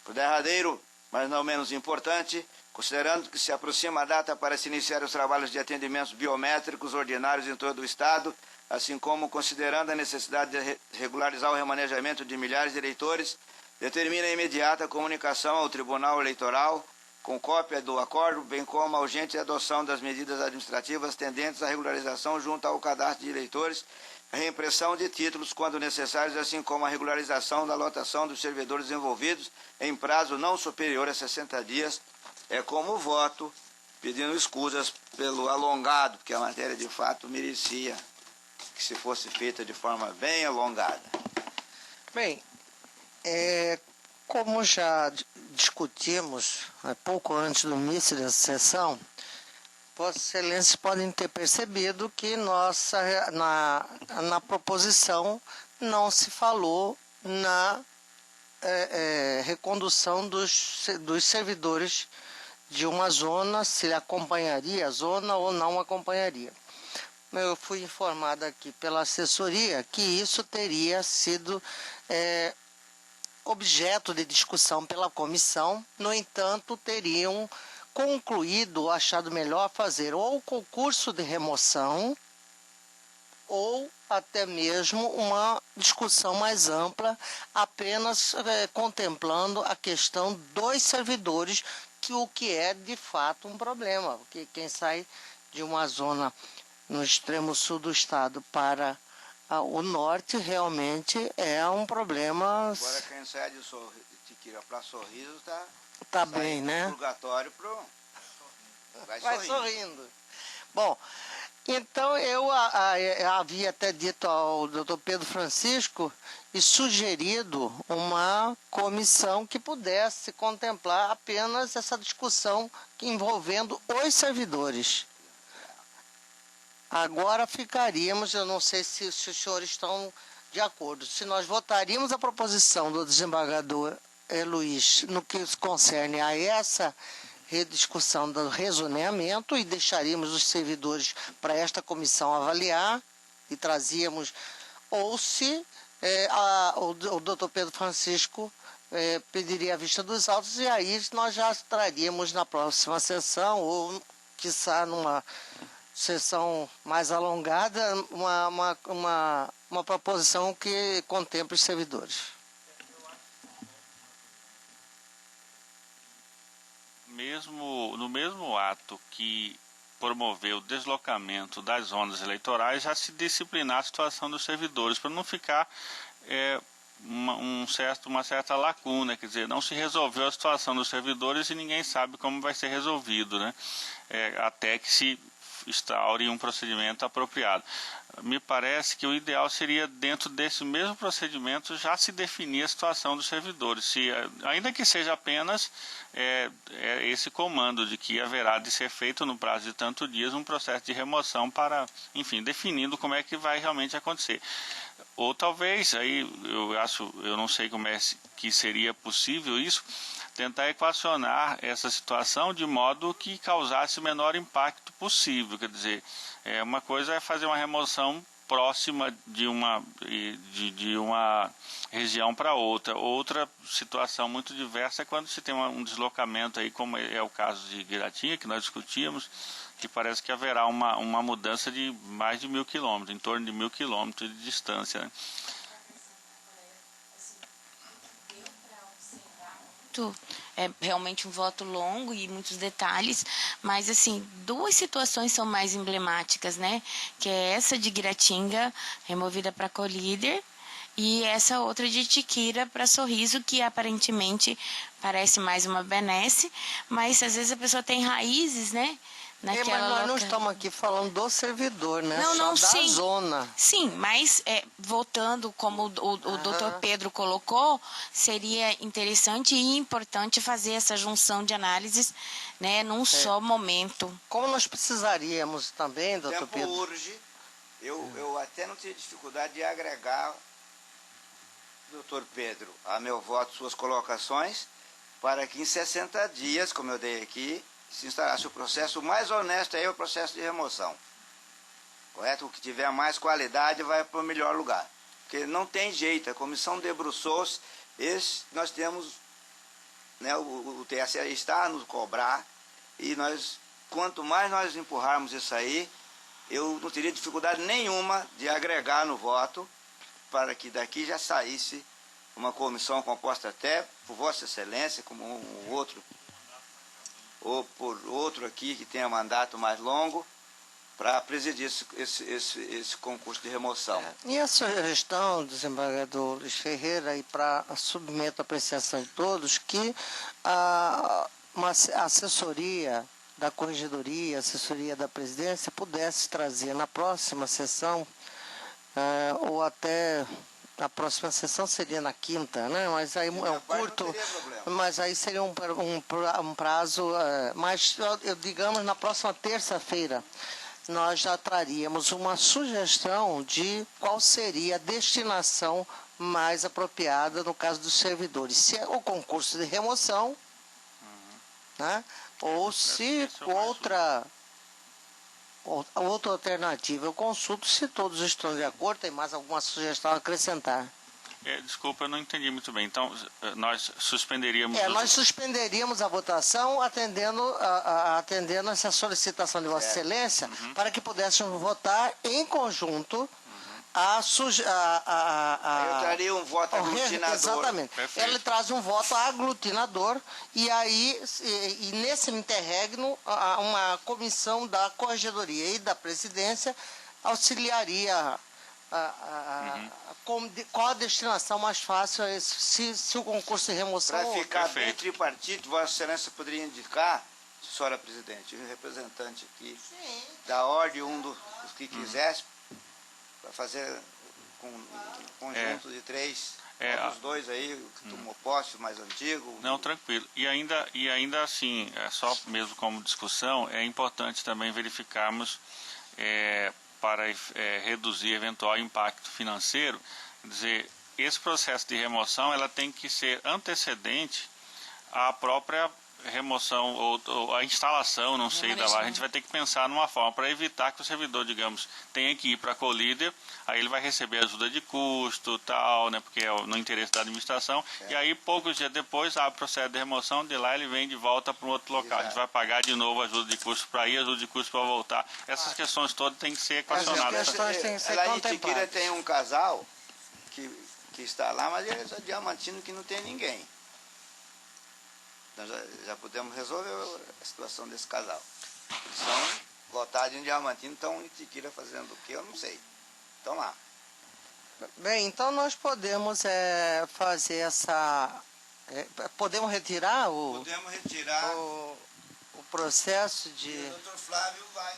Por derradeiro, mas não menos importante, considerando que se aproxima a data para se iniciar os trabalhos de atendimentos biométricos ordinários em todo o Estado, assim como considerando a necessidade de regularizar o remanejamento de milhares de eleitores, determina a imediata comunicação ao Tribunal Eleitoral com cópia do acordo, bem como a urgente adoção das medidas administrativas tendentes à regularização junto ao cadastro de eleitores, a reimpressão de títulos quando necessários, assim como a regularização da lotação dos servidores envolvidos em prazo não superior a 60 dias, como voto, pedindo escusas pelo alongado, porque a matéria de fato merecia que se fosse feita de forma bem alongada. Bem, como já discutimos pouco antes do início dessa sessão, Vossas Excelências podem ter percebido que na proposição não se falou na recondução dos servidores de uma zona, se ele acompanharia a zona ou não acompanharia. Eu fui informado aqui pela assessoria que isso teria sido objeto de discussão pela comissão, no entanto, teriam concluído, achado melhor fazer ou concurso de remoção ou até mesmo uma discussão mais ampla, apenas contemplando a questão dos servidores, o que é de fato um problema, porque quem sai de uma zona no extremo sul do estado para o norte realmente é um problema. Agora quem sai de Tiquira para Sorriso tá bem, né? Purgatório vai sorrindo. Bom, então eu havia até dito ao Dr. Pedro Francisco e sugerido uma comissão que pudesse contemplar apenas essa discussão envolvendo os servidores. Agora ficaríamos, eu não sei se os senhores estão de acordo, se nós votaríamos a proposição do desembargador Luiz no que concerne a essa rediscussão do rezoneamento e deixaríamos os servidores para esta comissão avaliar e trazíamos, ou se o doutor Pedro Francisco pediria a vista dos autos e aí nós já traríamos na próxima sessão ou, quiçá, numa sessão mais alongada, uma proposição que contemple os servidores. No mesmo ato que promoveu o deslocamento das zonas eleitorais, já se disciplinar a situação dos servidores, para não ficar uma certa lacuna, quer dizer, não se resolveu a situação dos servidores e ninguém sabe como vai ser resolvido, né? Até que se instaure um procedimento apropriado. Me parece que o ideal seria, dentro desse mesmo procedimento, já se definir a situação dos servidores, ainda que seja apenas esse comando de que haverá de ser feito no prazo de tantos dias um processo de remoção para, enfim, definindo como é que vai realmente acontecer. Ou talvez, aí eu não sei como é que seria possível isso, tentar equacionar essa situação de modo que causasse o menor impacto possível. Quer dizer, uma coisa é fazer uma remoção próxima de uma região para outra. Outra situação muito diversa é quando se tem um deslocamento, aí, como é o caso de Guiratinha, que nós discutíamos, que parece que haverá uma mudança de mais de 1.000 quilômetros, em torno de 1.000 quilômetros de distância, né? É realmente um voto longo e muitos detalhes, mas assim, duas situações são mais emblemáticas, né? Que é essa de Guiratinga, removida para Colíder, e essa outra de Tiquira para Sorriso, que aparentemente parece mais uma benesse, mas às vezes a pessoa tem raízes, né? Mas nós não estamos aqui falando do servidor, né? Só da sim. zona. Sim, mas voltando, como o doutor Pedro colocou, seria interessante e importante fazer essa junção de análises, né, num só momento. Como nós precisaríamos também, doutor tempo Pedro? urge. Eu até não tive dificuldade de agregar, doutor Pedro, a meu voto suas colocações, para que em 60 dias, como eu dei aqui, se instalasse o processo mais honesto, aí é o processo de remoção. Correto? O que tiver mais qualidade vai para o melhor lugar. Porque não tem jeito, a comissão debruçou-se, nós temos, né, o TSE está a nos cobrar, e quanto mais nós empurrarmos isso aí, eu não teria dificuldade nenhuma de agregar no voto, para que daqui já saísse uma comissão composta até por Vossa Excelência, como um outro, ou por outro aqui que tenha mandato mais longo, para presidir esse concurso de remoção. E a sugestão, desembargador Luiz Ferreira, e para submeto à apreciação de todos, que uma assessoria da Corregedoria, assessoria da Presidência, pudesse trazer na próxima sessão, ou até a próxima sessão seria na quinta, né? Mas aí é um curto, mas aí seria um prazo, mas digamos na próxima terça-feira nós já traríamos uma sugestão de qual seria a destinação mais apropriada no caso dos servidores, se é o concurso de remoção, né? Ou se outra alternativa. Eu consulto se todos estão de acordo. Tem mais alguma sugestão a acrescentar? Desculpa, eu não entendi muito bem. Então, nós suspenderíamos... Nós suspenderíamos a votação atendendo essa solicitação de Vossa Excelência, para que pudéssemos votar em conjunto eu traria um voto aglutinador. Exatamente. Perfeito. Ele traz um voto aglutinador e aí, nesse interregno, uma comissão da Corregedoria e da Presidência auxiliaria qual a destinação mais fácil se o concurso de remoção... Para ficar bem tripartite, Vossa Excelência poderia indicar, senhora Presidente, o representante aqui da ordem, um dos que quisesse, para fazer um conjunto de 3, os dois aí, o que tomou posse, o mais antigo. Não, tranquilo. E ainda assim, só mesmo como discussão, é importante também verificarmos, para reduzir eventual impacto financeiro, quer dizer, esse processo de remoção ela tem que ser antecedente à própria remoção ou a instalação, não sei, da lá. A gente vai ter que pensar numa forma para evitar que o servidor, digamos, tenha que ir para a Colíder, aí ele vai receber ajuda de custo, tal, né, porque é no interesse da administração, e aí poucos dias depois abre o processo de remoção, de lá ele vem de volta para um outro local. A gente vai pagar de novo ajuda de custo para ir, ajuda de custo para voltar. Essas questões todas têm que ser equacionadas. Essas questões têm que ser lá em contempladas. Tiquira tem um casal que está lá, mas ele é só diamantino que não tem ninguém. Nós já podemos resolver a situação desse casal. Eles são votados em Diamantino, estão em Tiquira fazendo o que? Eu não sei. Estão lá. Bem, então nós podemos fazer essa... podemos retirar o processo de... O doutor Flávio vai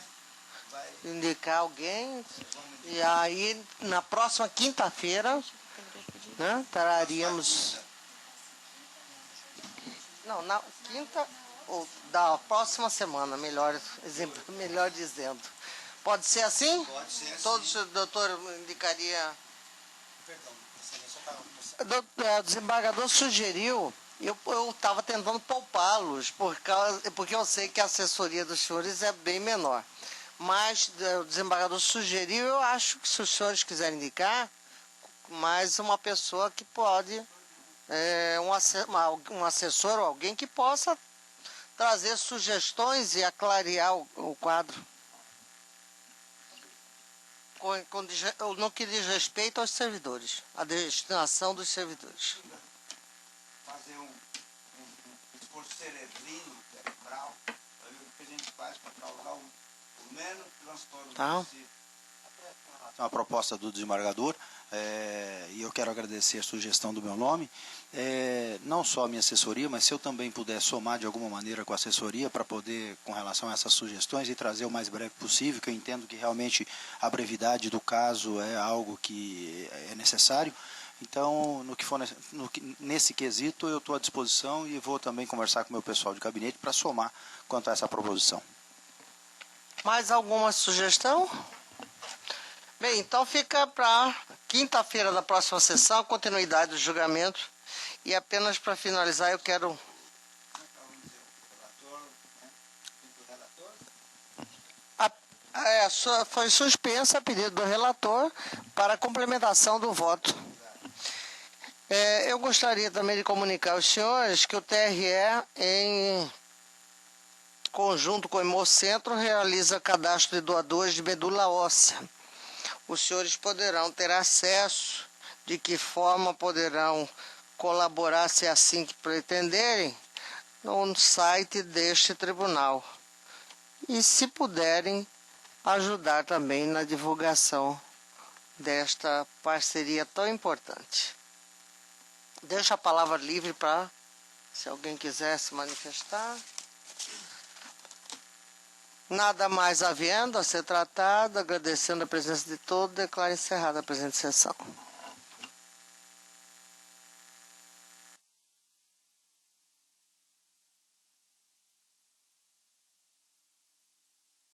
indicar alguém, e aí na próxima quinta-feira, né, traríamos... Não, na quinta ou da próxima semana, melhor dizendo. Pode ser assim? Pode ser assim. Todos o doutor indicaria... Perdão, excelência, O desembargador sugeriu, eu estava tentando poupá-los, porque eu sei que a assessoria dos senhores é bem menor. Mas o desembargador sugeriu, eu acho que se os senhores quiserem indicar, mais uma pessoa que pode... um assessor ou alguém que possa trazer sugestões e aclarear o quadro. No que diz respeito aos servidores, a destinação dos servidores. Fazer um esforço cerebrino, cerebral, para ver o que a gente faz para causar o menos transtorno possível. Uma proposta do desembargador, e eu quero agradecer a sugestão do meu nome, não só a minha assessoria, mas se eu também puder somar de alguma maneira com a assessoria para poder, com relação a essas sugestões, e trazer o mais breve possível, que eu entendo que realmente a brevidade do caso é algo que é necessário. Então, nesse quesito, eu estou à disposição e vou também conversar com o meu pessoal de gabinete para somar quanto a essa proposição. Mais alguma sugestão? Bem, então fica para quinta-feira da próxima sessão, a continuidade do julgamento. E apenas para finalizar, eu quero... Foi suspensa a pedido do relator para a complementação do voto. Eu gostaria também de comunicar aos senhores que o TRE, em conjunto com o Hemocentro, realiza cadastro de doadores de medula óssea. Os senhores poderão ter acesso, de que forma poderão colaborar, se é assim que pretenderem, no site deste tribunal. E, se puderem, ajudar também na divulgação desta parceria tão importante. Deixo a palavra livre para, se alguém quiser se manifestar. Nada mais havendo a ser tratado, agradecendo a presença de todos, declaro encerrada a presente sessão.